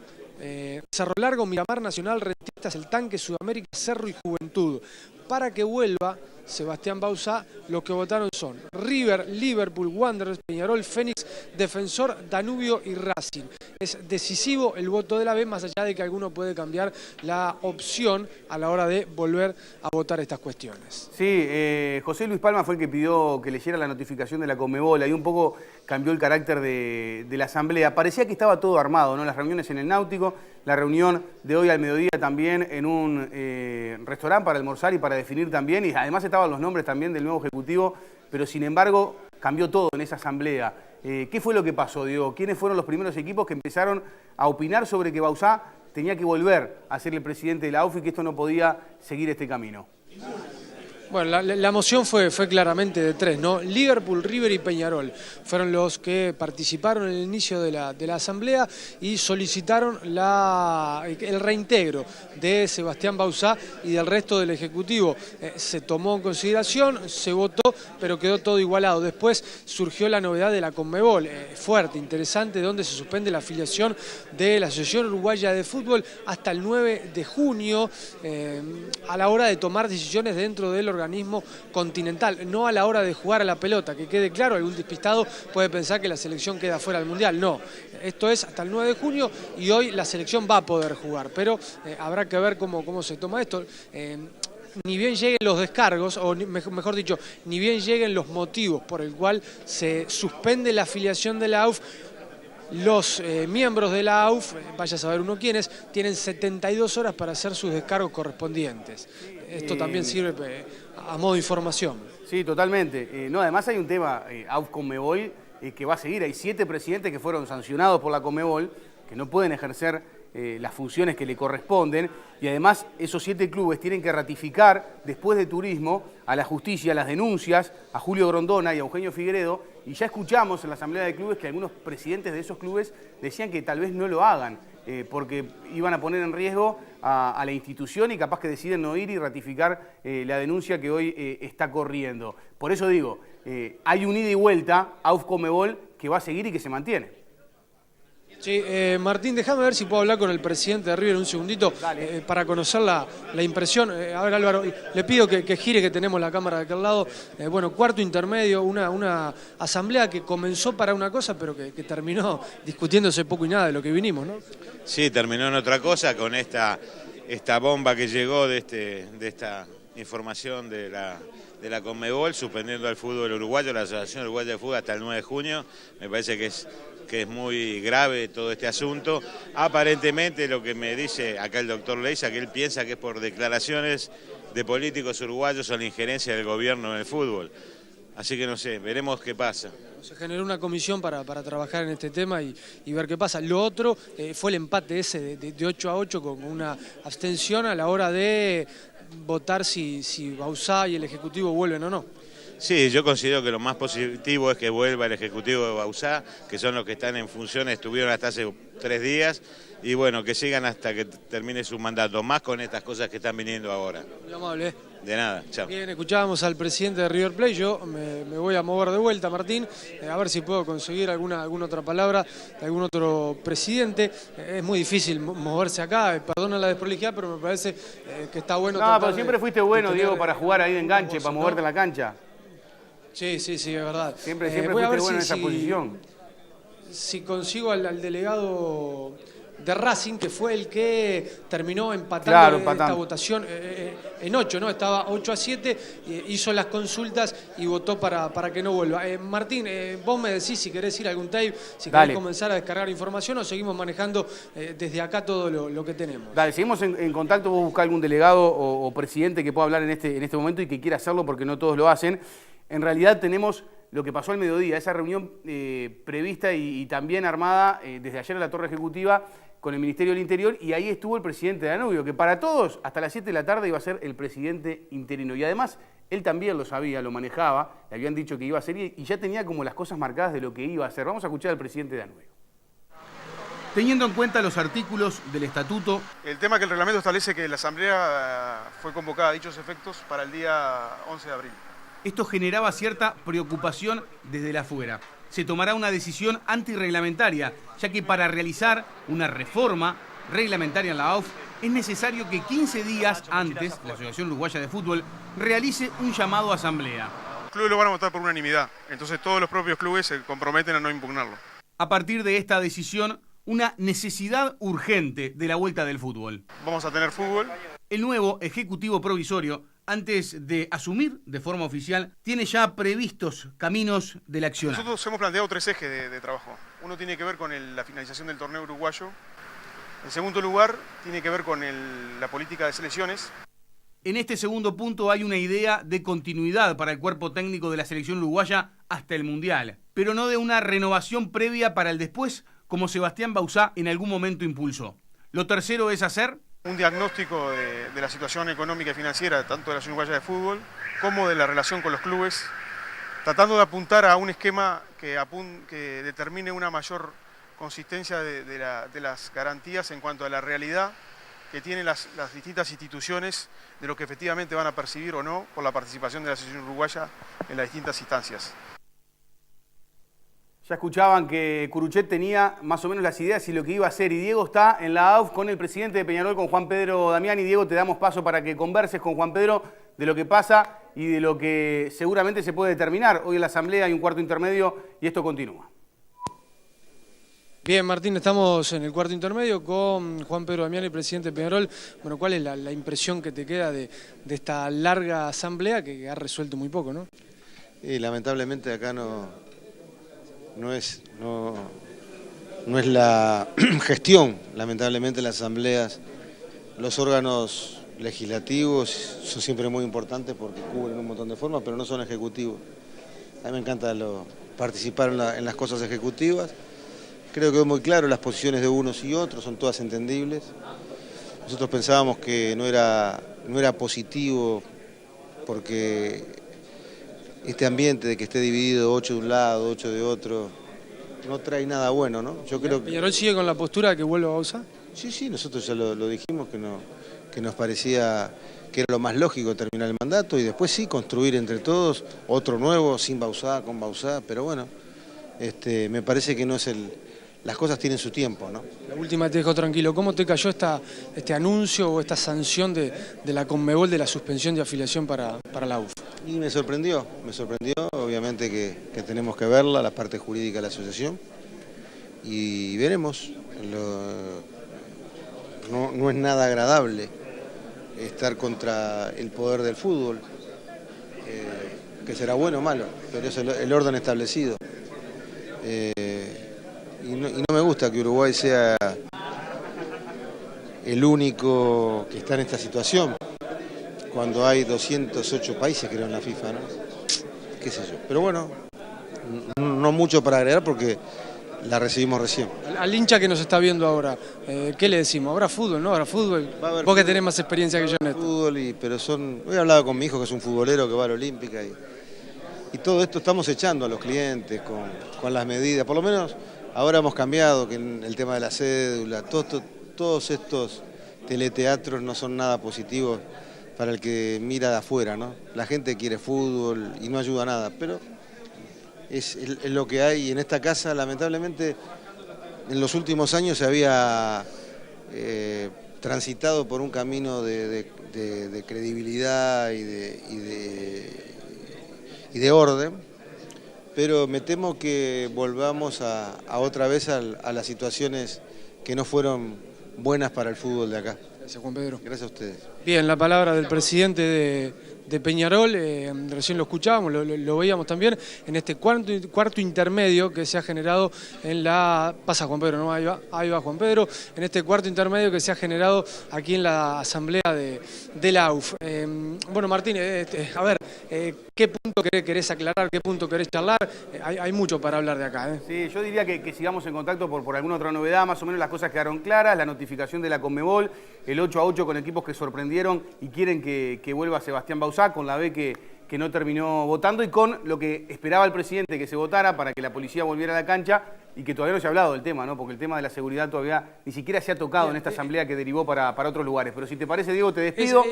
Cerro Largo, Miramar, Nacional, Rentistas, El Tanque, Sudamérica, Cerro y Juventud. Para que vuelva Sebastián Bauzá, los que votaron son River, Liverpool, Wanderers, Peñarol, Fénix, Defensor, Danubio y Racing. Es decisivo el voto de la B, más allá de que alguno puede cambiar la opción a la hora de volver a votar estas cuestiones. Sí, José Luis Palma fue el que pidió que leyera la notificación de la Conmebol. Ahí un poco cambió el carácter de la asamblea. Parecía que estaba todo armado, ¿no? Las reuniones en el Náutico, la reunión de hoy al mediodía también en un restaurante para almorzar y para definir también, y además estaban los nombres también del nuevo ejecutivo, pero sin embargo cambió todo en esa asamblea. ¿Qué fue lo que pasó, Diego? ¿Quiénes fueron los primeros equipos que empezaron a opinar sobre que Bauzá tenía que volver a ser el presidente de la AUF y que esto no podía seguir este camino? Bueno, la moción fue claramente de 3, ¿no? Liverpool, River y Peñarol fueron los que participaron en el inicio de la asamblea y solicitaron el reintegro de Sebastián Bauzá y del resto del Ejecutivo. Se tomó en consideración, se votó, pero quedó todo igualado. Después surgió la novedad de la Conmebol, fuerte, interesante, donde se suspende la afiliación de la Asociación Uruguaya de Fútbol hasta el 9 de junio a la hora de tomar decisiones dentro del organismo continental, no a la hora de jugar a la pelota. Que quede claro, algún despistado puede pensar que la selección queda fuera del Mundial. No, esto es hasta el 9 de junio y hoy la selección va a poder jugar, pero habrá que ver cómo se toma esto. Ni bien lleguen los descargos, o mejor dicho, ni bien lleguen los motivos por el cual se suspende la afiliación de la AUF, los miembros de la AUF, vaya a saber uno quiénes, tienen 72 horas para hacer sus descargos correspondientes. Esto también sirve a modo de información. Sí, totalmente. Además hay un tema, AUF Conmebol, que va a seguir. Hay 7 presidentes que fueron sancionados por la Conmebol, que no pueden ejercer las funciones que le corresponden, y además esos 7 clubes tienen que ratificar después de Turismo a la justicia las denuncias a Julio Grondona y a Eugenio Figueredo, y ya escuchamos en la asamblea de clubes que algunos presidentes de esos clubes decían que tal vez no lo hagan porque iban a poner en riesgo a la institución y capaz que deciden no ir y ratificar la denuncia que hoy está corriendo. Por eso digo, hay un ida y vuelta AUF-Conmebol que va a seguir y que se mantiene. Sí, Martín, déjame ver si puedo hablar con el presidente de River un segundito para conocer la impresión. A ver, Álvaro, le pido que gire, que tenemos la cámara de aquel lado. Bueno, cuarto intermedio, una asamblea que comenzó para una cosa, pero que terminó discutiéndose poco y nada de lo que vinimos, ¿no? Sí, terminó en otra cosa con esta bomba que llegó de esta información de la Conmebol, suspendiendo al fútbol uruguayo, la Asociación Uruguaya de Fútbol, hasta el 9 de junio. Me parece que es muy grave todo este asunto. Aparentemente lo que me dice acá el doctor Leiza, que él piensa que es por declaraciones de políticos uruguayos o la injerencia del gobierno en el fútbol. Así que no sé, veremos qué pasa. Se generó una comisión para trabajar en este tema y ver qué pasa. Lo otro fue el empate ese de 8-8 con una abstención a la hora de votar si Bauzá y el Ejecutivo vuelven o no. Sí, yo considero que lo más positivo es que vuelva el Ejecutivo de Bauzá, que son los que están en funciones, estuvieron hasta hace 3 días, y bueno, que sigan hasta que termine su mandato, más con estas cosas que están viniendo ahora. Muy amable. De nada, chao. Bien, escuchábamos al presidente de River Plate, yo me voy a mover de vuelta, Martín, a ver si puedo conseguir alguna otra palabra de algún otro presidente. Es muy difícil moverse acá, perdona la desprolijidad, pero me parece que está bueno. No, pero siempre fuiste bueno, Diego, para jugar ahí de enganche, para moverte en la cancha. Sí, es verdad. Siempre fuiste bueno en esa posición. Si consigo al delegado de Racing, que fue el que terminó empatando esta votación en 8, ¿no? Estaba 8-7, hizo las consultas y votó para que no vuelva. Martín, vos me decís si querés ir a algún tape, si querés comenzar a descargar información o seguimos manejando desde acá todo lo que tenemos. Dale, seguimos en contacto, vos buscás algún delegado o presidente que pueda hablar en este momento y que quiera hacerlo porque no todos lo hacen. En realidad tenemos lo que pasó al mediodía, esa reunión prevista y también armada desde ayer en la Torre Ejecutiva con el Ministerio del Interior, y ahí estuvo el presidente de Danubio, que para todos hasta las 7 de la tarde iba a ser el presidente interino. Y además él también lo sabía, lo manejaba, le habían dicho que iba a ser y ya tenía como las cosas marcadas de lo que iba a hacer. Vamos a escuchar al presidente de Danubio. Teniendo en cuenta los artículos del estatuto. El tema que el reglamento establece que la asamblea fue convocada a dichos efectos para el día 11 de abril. Esto generaba cierta preocupación desde la afuera. Se tomará una decisión antirreglamentaria, ya que para realizar una reforma reglamentaria en la AUF es necesario que 15 días antes la Asociación Uruguaya de Fútbol realice un llamado a asamblea. Los clubes lo van a votar por unanimidad, entonces todos los propios clubes se comprometen a no impugnarlo. A partir de esta decisión, una necesidad urgente de la vuelta del fútbol. Vamos a tener fútbol. El nuevo Ejecutivo Provisorio, antes de asumir de forma oficial, tiene ya previstos caminos de la acción. Nosotros hemos planteado 3 ejes de trabajo. Uno tiene que ver con la finalización del torneo uruguayo. En segundo lugar, tiene que ver con la política de selecciones. En este segundo punto hay una idea de continuidad para el cuerpo técnico de la selección uruguaya hasta el Mundial, pero no de una renovación previa para el después, como Sebastián Bauzá en algún momento impulsó. Lo tercero es hacer un diagnóstico de la situación económica y financiera tanto de la Asociación Uruguaya de Fútbol como de la relación con los clubes, tratando de apuntar a un esquema que determine una mayor consistencia de las garantías en cuanto a la realidad que tienen las distintas instituciones de lo que efectivamente van a percibir o no por la participación de la Asociación Uruguaya en las distintas instancias. Ya escuchaban que Curuchet tenía más o menos las ideas y lo que iba a hacer. Y Diego está en la AUF con el presidente de Peñarol, con Juan Pedro Damiani. Diego, te damos paso para que converses con Juan Pedro de lo que pasa y de lo que seguramente se puede determinar. Hoy en la asamblea hay un cuarto intermedio y esto continúa. Bien, Martín, estamos en el cuarto intermedio con Juan Pedro Damiani, presidente de Peñarol. Bueno, ¿cuál es la impresión que te queda de esta larga asamblea que ha resuelto muy poco, no? Y lamentablemente acá no es la gestión, lamentablemente las asambleas, los órganos legislativos son siempre muy importantes porque cubren un montón de formas, pero no son ejecutivos. A mí me encanta participar en las cosas ejecutivas, Creo que es muy claro, las posiciones de unos y otros son todas entendibles. Nosotros pensábamos que no era positivo porque este ambiente de que esté dividido 8 de un lado, 8 de otro, no trae nada bueno, ¿no? Yo creo que... ¿Peñarol sigue con la postura de que vuelva a Bauza? Sí, nosotros ya lo dijimos, que nos parecía que era lo más lógico terminar el mandato y después sí construir entre todos otro nuevo, sin Bauza, con Bauza, pero bueno, me parece que no es las cosas tienen su tiempo, ¿no? La última te dejo tranquilo. ¿Cómo te cayó este anuncio o esta sanción de la Conmebol de la suspensión de afiliación para la UF? Y me sorprendió, obviamente que tenemos que verla, la parte jurídica de la asociación, y veremos. No es nada agradable estar contra el poder del fútbol, que será bueno o malo, pero es el orden establecido. Y no me gusta que Uruguay sea el único que está en esta situación, cuando hay 208 países, creo, en la FIFA, ¿no? Qué sé yo. Pero bueno, no mucho para agregar porque la recibimos recién. Al hincha que nos está viendo ahora, ¿qué le decimos? ¿Habrá fútbol, no? ¿Habrá fútbol? Vos que tenés más experiencia que yo en esto. Fútbol, pero hoy he hablado con mi hijo, que es un futbolero que va a la Olímpica, y todo esto estamos echando a los clientes con las medidas. Por lo menos ahora hemos cambiado, que en el tema de la cédula, todos estos teleteatros no son nada positivos para el que mira de afuera, ¿no? La gente quiere fútbol y no ayuda a nada, pero es lo que hay. En esta casa, lamentablemente, en los últimos años se había transitado por un camino de credibilidad y de orden, pero me temo que volvamos a otra vez a las situaciones que no fueron buenas para el fútbol de acá. Gracias, Juan Pedro. Gracias a ustedes. Bien, la palabra del presidente de Peñarol, recién lo escuchábamos, lo veíamos también, en este cuarto intermedio que se ha generado en la... Pasa Juan Pedro, ¿no? Ahí va Juan Pedro, en este cuarto intermedio que se ha generado aquí en la asamblea de la UF. Bueno, Martín, a ver, ¿qué punto querés aclarar, qué punto querés charlar? Hay mucho para hablar de acá. Sí, yo diría que sigamos en contacto por alguna otra novedad, más o menos las cosas quedaron claras, la notificación de la Conmebol, el 8-8 con equipos que sorprendieron y quieren que vuelva Sebastián Bauza, con la B que no terminó votando y con lo que esperaba el presidente que se votara para que la policía volviera a la cancha y que todavía no se ha hablado del tema, ¿no? Porque el tema de la seguridad todavía ni siquiera se ha tocado en esta asamblea que derivó para otros lugares. Pero si te parece, Diego, te despido.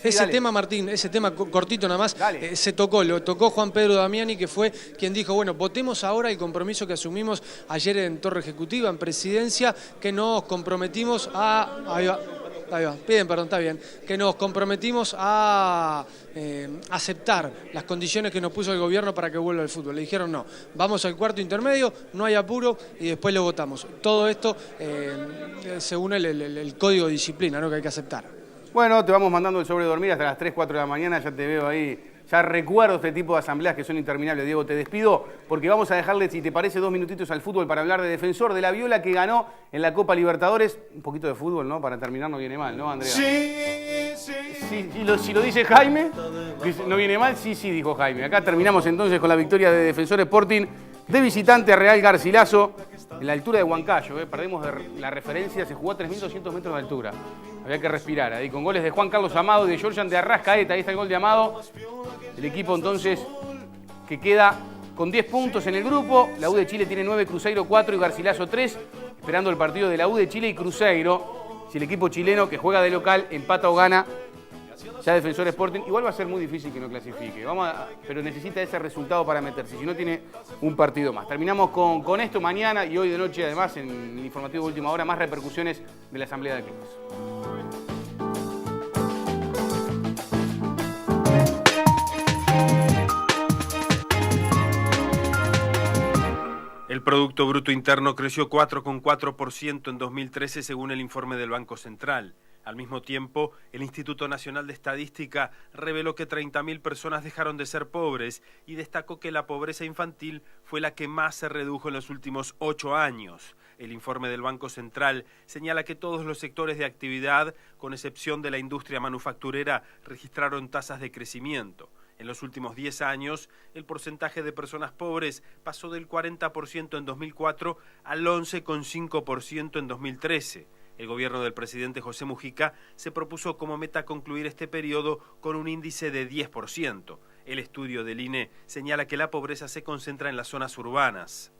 Ese tema, Martín, ese tema cortito nada más, lo tocó Juan Pedro Damiani, que fue quien dijo, bueno, votemos ahora el compromiso que asumimos ayer en Torre Ejecutiva, en Presidencia, que nos comprometimos a... Ahí va, piden perdón, está bien, que nos comprometimos a aceptar las condiciones que nos puso el gobierno para que vuelva al fútbol. Le dijeron no, vamos al cuarto intermedio, no hay apuro y después lo votamos. Todo esto según el código de disciplina, ¿no? Que hay que aceptar. Bueno, te vamos mandando el sobre de dormir hasta las 3, 4 de la mañana, ya te veo ahí. Ya recuerdo este tipo de asambleas que son interminables. Diego, te despido porque vamos a dejarle, si te parece, 2 minutitos al fútbol para hablar de Defensor de la Viola, que ganó en la Copa Libertadores. Un poquito de fútbol, ¿no? Para terminar no viene mal, ¿no, Andrea? Si lo dice Jaime, no viene mal, sí, dijo Jaime. Acá terminamos entonces con la victoria de Defensor Sporting de visitante a Real Garcilaso en la altura de Huancayo. Perdemos la referencia, se jugó a 3.200 metros de altura. Había que respirar ahí, con goles de Juan Carlos Amado y de Georgian de Arrascaeta. Ahí está el gol de Amado. El equipo entonces que queda con 10 puntos en el grupo. La U de Chile tiene 9, Cruzeiro 4 y Garcilaso 3. Esperando el partido de la U de Chile y Cruzeiro. Si el equipo chileno que juega de local empata o gana, ya Defensor Sporting, igual va a ser muy difícil que no clasifique. Pero necesita ese resultado para meterse, si no tiene un partido más. Terminamos con esto mañana y hoy de noche, además, en el informativo de última hora, más repercusiones de la Asamblea de Clubes. El Producto Bruto Interno creció 4,4% en 2013 según el informe del Banco Central. Al mismo tiempo, el Instituto Nacional de Estadística reveló que 30.000 personas dejaron de ser pobres y destacó que la pobreza infantil fue la que más se redujo en los últimos 8 años. El informe del Banco Central señala que todos los sectores de actividad, con excepción de la industria manufacturera, registraron tasas de crecimiento. En los últimos 10 años, el porcentaje de personas pobres pasó del 40% en 2004 al 11,5% en 2013. El gobierno del presidente José Mujica se propuso como meta concluir este periodo con un índice de 10%. El estudio del INE señala que la pobreza se concentra en las zonas urbanas.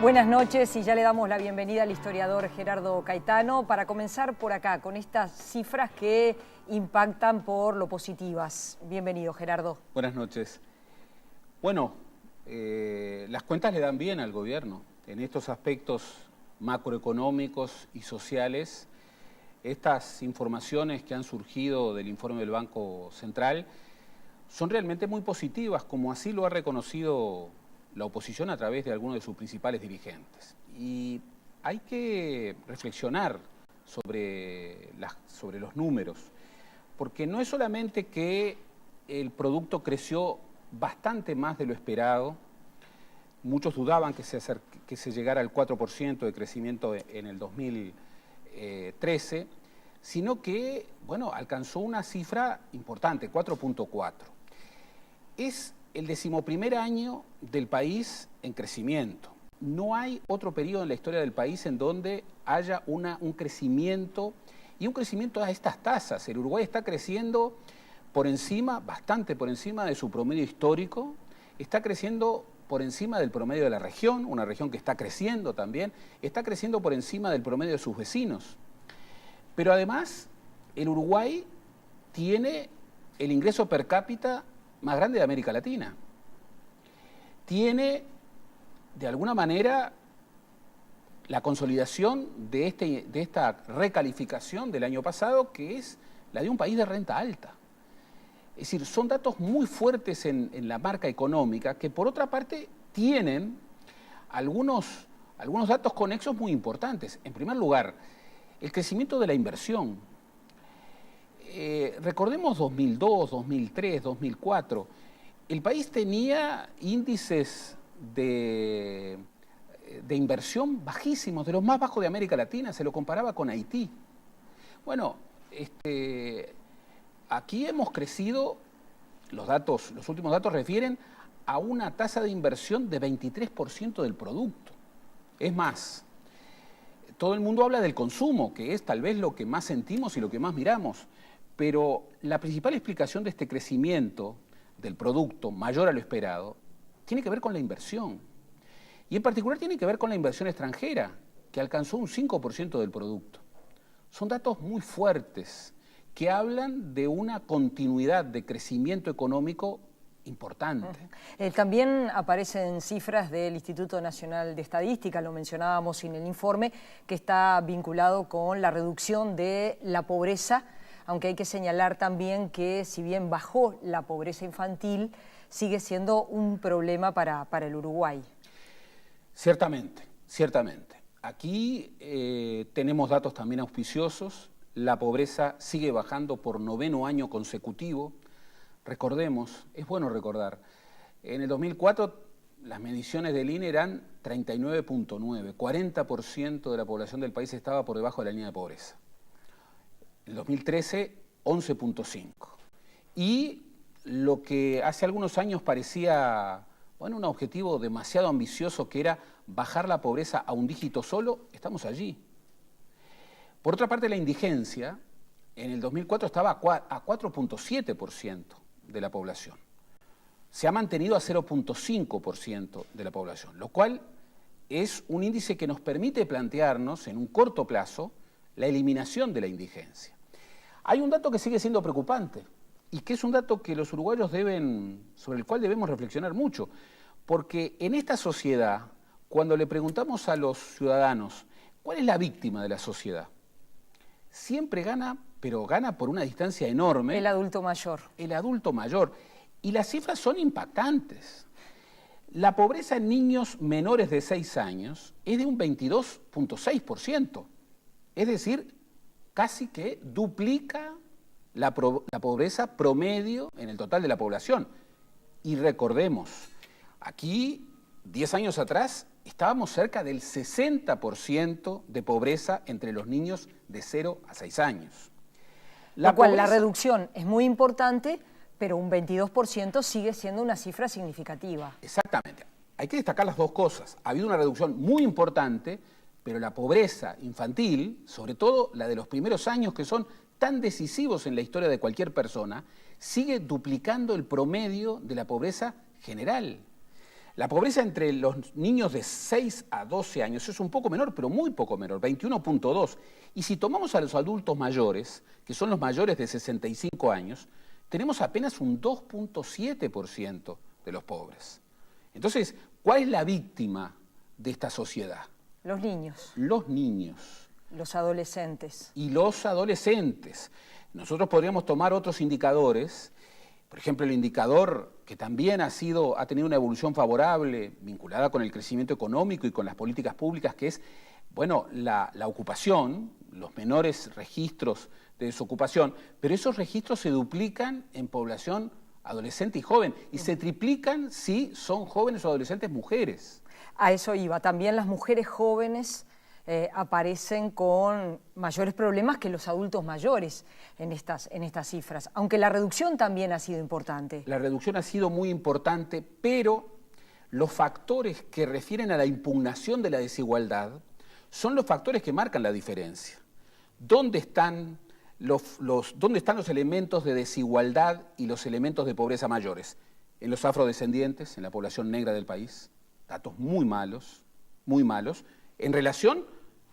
Buenas noches y ya le damos la bienvenida al historiador Gerardo Caetano para comenzar por acá con estas cifras que impactan por lo positivas. Bienvenido, Gerardo. Buenas noches. Bueno, las cuentas le dan bien al gobierno en estos aspectos macroeconómicos y sociales. Estas informaciones que han surgido del informe del Banco Central son realmente muy positivas, como así lo ha reconocido la oposición a través de algunos de sus principales dirigentes. Y hay que reflexionar sobre los números, porque no es solamente que el producto creció bastante más de lo esperado, muchos dudaban que se llegara al 4% de crecimiento en el 2013, sino que, bueno, alcanzó una cifra importante, 4.4. Es el 11º año del país en crecimiento. No hay otro periodo en la historia del país en donde haya un crecimiento, y un crecimiento a estas tasas. El Uruguay está creciendo por encima, bastante por encima de su promedio histórico, está creciendo por encima del promedio de la región, una región que está creciendo también, está creciendo por encima del promedio de sus vecinos. Pero además, el Uruguay tiene el ingreso per cápita más grande de América Latina. Tiene, de alguna manera, la consolidación de esta recalificación del año pasado, que es la de un país de renta alta. Es decir, son datos muy fuertes en la marca económica, que por otra parte tienen algunos datos conexos muy importantes. En primer lugar, el crecimiento de la inversión. Recordemos 2002, 2003, 2004. El país tenía índices de inversión bajísimos, de los más bajos de América Latina, se lo comparaba con Haití. Bueno, aquí hemos crecido, los últimos datos refieren a una tasa de inversión de 23% del producto. Es más, todo el mundo habla del consumo, que es tal vez lo que más sentimos y lo que más miramos, pero la principal explicación de este crecimiento del producto mayor a lo esperado tiene que ver con la inversión. Y en particular tiene que ver con la inversión extranjera, que alcanzó un 5% del producto. Son datos muy fuertes que hablan de una continuidad de crecimiento económico importante. También aparecen cifras del Instituto Nacional de Estadística, lo mencionábamos en el informe, que está vinculado con la reducción de la pobreza, aunque hay que señalar también que si bien bajó la pobreza infantil, sigue siendo un problema para el Uruguay. Ciertamente, ciertamente. Aquí tenemos datos también auspiciosos. La pobreza sigue bajando por 9º año consecutivo. Recordemos, es bueno recordar, en el 2004 las mediciones del INE eran 39.9, 40% de la población del país estaba por debajo de la línea de pobreza. En el 2013, 11.5. Y lo que hace algunos años parecía, bueno, un objetivo demasiado ambicioso, que era bajar la pobreza a un dígito solo, estamos allí. Por otra parte, la indigencia, en el 2004 estaba a 4.7% de la población. Se ha mantenido a 0.5% de la población, lo cual es un índice que nos permite plantearnos en un corto plazo la eliminación de la indigencia. Hay un dato que sigue siendo preocupante y que es un dato que los uruguayos sobre el cual debemos reflexionar mucho, porque en esta sociedad, cuando le preguntamos a los ciudadanos cuál es la víctima de la sociedad, siempre gana, pero gana por una distancia enorme. El adulto mayor. El adulto mayor. Y las cifras son impactantes. La pobreza en niños menores de 6 años es de un 22.6%. Es decir, casi que duplica la pobreza promedio en el total de la población. Y recordemos, aquí 10 años atrás estábamos cerca del 60% de pobreza entre los niños de 0 a 6 años. Lo cual la reducción es muy importante, pero un 22% sigue siendo una cifra significativa. Exactamente. Hay que destacar las dos cosas. Ha habido una reducción muy importante, pero la pobreza infantil, sobre todo la de los primeros años, que son tan decisivos en la historia de cualquier persona, sigue duplicando el promedio de la pobreza general. La pobreza entre los niños de 6 a 12 años es un poco menor, pero muy poco menor, 21.2. Y si tomamos a los adultos mayores, que son los mayores de 65 años, tenemos apenas un 2.7% de los pobres. Entonces, ¿cuál es la víctima de esta sociedad? Los niños. Los niños. Los adolescentes. Y los adolescentes. Nosotros podríamos tomar otros indicadores. Por ejemplo, el indicador que también ha tenido una evolución favorable vinculada con el crecimiento económico y con las políticas públicas, que es, bueno, la ocupación, los menores registros de desocupación, pero esos registros se duplican en población adolescente y joven, y se triplican si son jóvenes o adolescentes mujeres. A eso iba. También las mujeres jóvenes aparecen con mayores problemas que los adultos mayores en estas cifras, aunque la reducción también ha sido importante. La reducción ha sido muy importante, pero los factores que refieren a la impugnación de la desigualdad son los factores que marcan la diferencia. ¿Dónde están los elementos de desigualdad y los elementos de pobreza mayores? En los afrodescendientes, en la población negra del país, datos muy malos, en relación,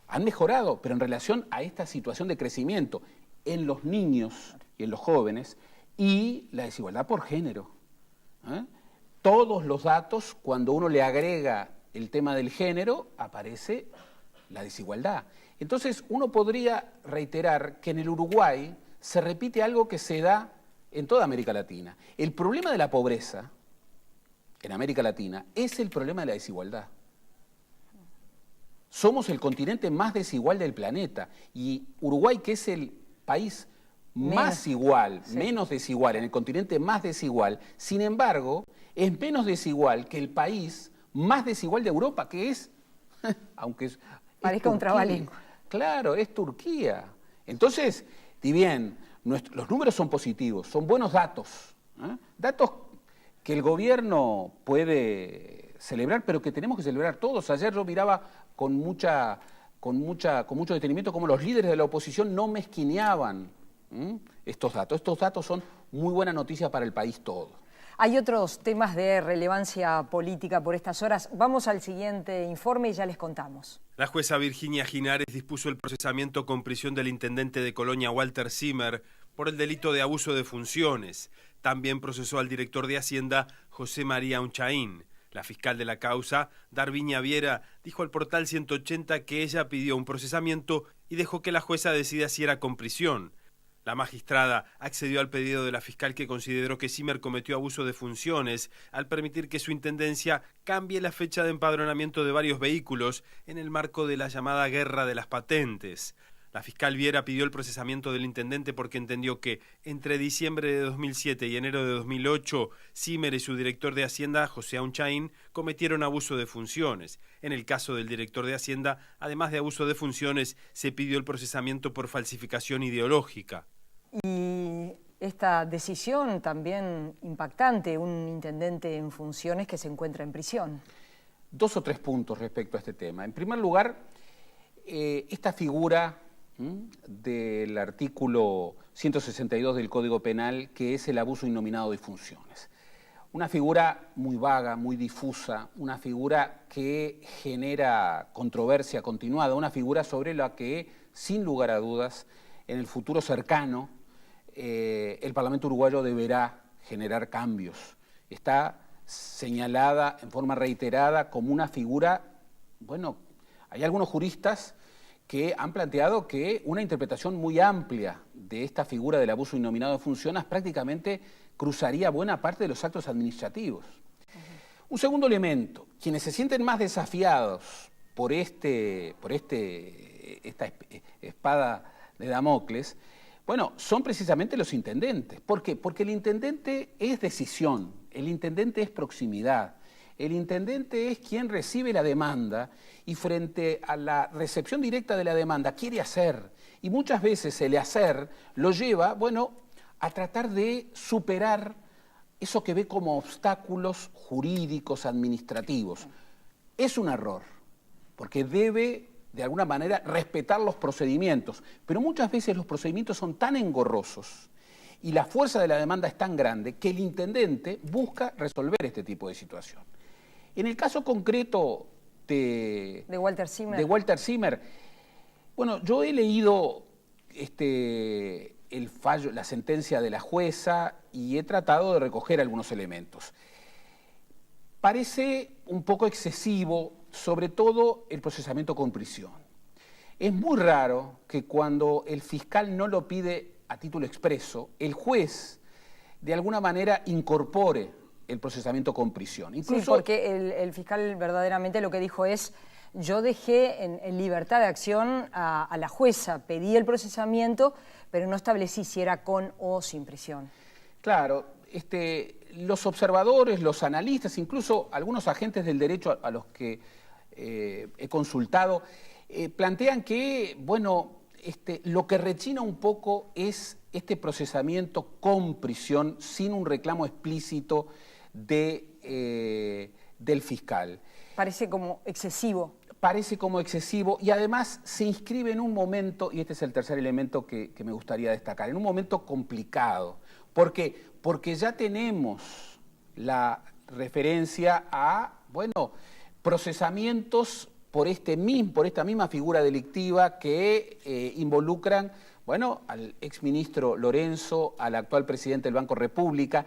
han mejorado, pero en relación a esta situación de crecimiento en los niños y en los jóvenes, y la desigualdad por género. Todos los datos, cuando uno le agrega el tema del género, aparece la desigualdad. Entonces, uno podría reiterar que en el Uruguay se repite algo que se da en toda América Latina. El problema de la pobreza en América Latina es el problema de la desigualdad. Somos el continente más desigual del planeta, y Uruguay, que es el país más igual, menos desigual, en el continente más desigual, sin embargo, es menos desigual que el país más desigual de Europa, que es, aunque parezca un trabalengua. Claro, es Turquía. Entonces, si bien los números son positivos, son buenos datos, datos que el gobierno puede celebrar, pero que tenemos que celebrar todos. Ayer yo miraba con mucho detenimiento cómo los líderes de la oposición no mezquineaban estos datos. Estos datos son muy buena noticia para el país todo. Hay otros temas de relevancia política por estas horas. Vamos al siguiente informe y ya les contamos. La jueza Virginia Ginares dispuso el procesamiento con prisión del intendente de Colonia, Walter Zimmer, por el delito de abuso de funciones. También procesó al director de Hacienda, José María Unchaín. La fiscal de la causa, Darviña Viera, dijo al portal 180 que ella pidió un procesamiento y dejó que la jueza decida si era con prisión. La magistrada accedió al pedido de la fiscal, que consideró que Zimmer cometió abuso de funciones al permitir que su intendencia cambie la fecha de empadronamiento de varios vehículos en el marco de la llamada guerra de las patentes. La fiscal Viera pidió el procesamiento del intendente porque entendió que entre diciembre de 2007 y enero de 2008, Zimmer y su director de Hacienda, José Unchaín, cometieron abuso de funciones. En el caso del director de Hacienda, además de abuso de funciones, se pidió el procesamiento por falsificación ideológica. Y esta decisión también impactante, un intendente en funciones que se encuentra en prisión. 2 o 3 puntos respecto a este tema. En primer lugar, esta figura del artículo 162 del Código Penal, que es el abuso innominado de funciones. Una figura muy vaga, muy difusa, una figura que genera controversia continuada, una figura sobre la que, sin lugar a dudas, en el futuro cercano, el Parlamento uruguayo deberá generar cambios. Está señalada en forma reiterada como una figura, bueno, hay algunos juristas que han planteado que una interpretación muy amplia de esta figura del abuso innominado de funciones prácticamente cruzaría buena parte de los actos administrativos. Un segundo elemento, quienes se sienten más desafiados por esta espada de Damocles, bueno, son precisamente los intendentes. ¿Por qué? Porque el intendente es decisión, el intendente es proximidad, El intendente es quien recibe la demanda y frente a la recepción directa de la demanda quiere hacer. Y muchas veces el hacer lo lleva, bueno, a tratar de superar eso que ve como obstáculos jurídicos, administrativos. Es un error, porque debe, de alguna manera, respetar los procedimientos. Pero muchas veces los procedimientos son tan engorrosos y la fuerza de la demanda es tan grande que el intendente busca resolver este tipo de situación. En el caso concreto de Walter Zimmer, bueno, yo he leído el fallo, la sentencia de la jueza y he tratado de recoger algunos elementos. Parece un poco excesivo, sobre todo el procesamiento con prisión. Es muy raro que cuando el fiscal no lo pide a título expreso, el juez de alguna manera incorpore el procesamiento con prisión. Incluso, sí, porque el fiscal verdaderamente lo que dijo es: yo dejé en libertad de acción a la jueza, pedí el procesamiento, pero no establecí si era con o sin prisión. Claro, los observadores, los analistas, incluso algunos agentes del derecho a los que he consultado, plantean que, bueno, lo que rechina un poco es este procesamiento con prisión sin un reclamo explícito del fiscal. Parece como excesivo. Parece como excesivo y además se inscribe en un momento, y este es el tercer elemento que me gustaría destacar, en un momento complicado. ¿Por qué? Porque ya tenemos la referencia a, bueno, procesamientos por esta misma figura delictiva que involucran, bueno, al exministro Lorenzo, al actual presidente del Banco República.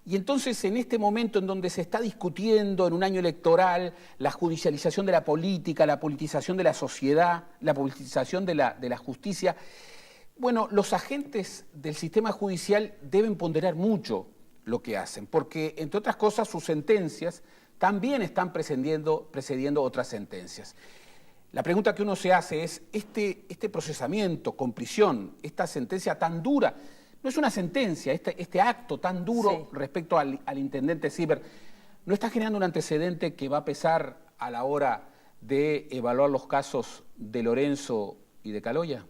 Y entonces, en este momento en donde se está discutiendo en un año electoral la judicialización de la política, la politización de la sociedad, la politización de la justicia, bueno, los agentes del sistema judicial deben ponderar mucho lo que hacen, porque, entre otras cosas, sus sentencias también están precediendo otras sentencias. La pregunta que uno se hace es, este procesamiento con prisión, esta sentencia tan dura, no es una sentencia, este acto tan duro, sí, respecto al intendente Zimmer, ¿no está generando un antecedente que va a pesar a la hora de evaluar los casos de Lorenzo y de Caloya?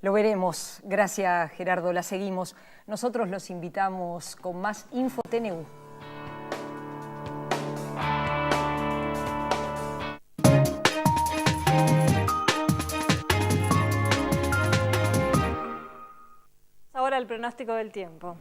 Lo veremos. Gracias, Gerardo. La seguimos. Nosotros los invitamos con más Info TNU. Ahora el pronóstico del tiempo.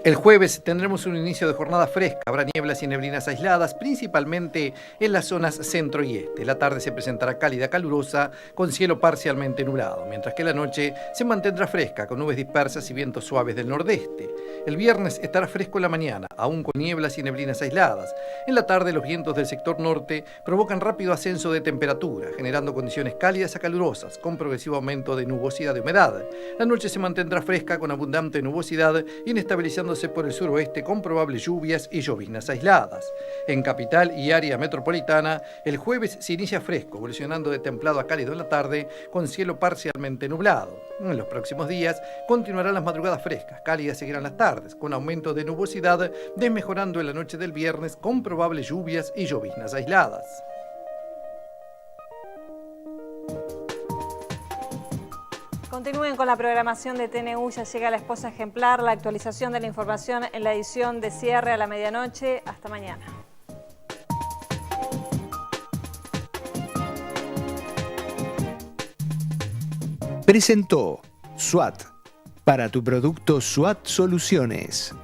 El jueves tendremos un inicio de jornada fresca, habrá nieblas y neblinas aisladas, principalmente en las zonas centro y este. La tarde se presentará cálida, calurosa, con cielo parcialmente nublado, mientras que la noche se mantendrá fresca, con nubes dispersas y vientos suaves del nordeste. El viernes estará fresco en la mañana, aún con nieblas y neblinas aisladas. En la tarde los vientos del sector norte provocan rápido ascenso de temperatura, generando condiciones cálidas a calurosas, con progresivo aumento de nubosidad y humedad. La noche se mantendrá fresca con abundante nubosidad y inestabilizándose por el suroeste con probables lluvias y lloviznas aisladas. En capital y área metropolitana, el jueves se inicia fresco, evolucionando de templado a cálido en la tarde, con cielo parcialmente nublado. En los próximos días continuarán las madrugadas frescas, cálidas seguirán las tardes, con aumento de nubosidad, desmejorando en la noche del viernes con probables lluvias y lloviznas aisladas. Continúen con la programación de TNU, ya llega La Esposa Ejemplar, la actualización de la información en la edición de cierre a la medianoche. Hasta mañana. Presentó SWAT, para tu producto SWAT Soluciones.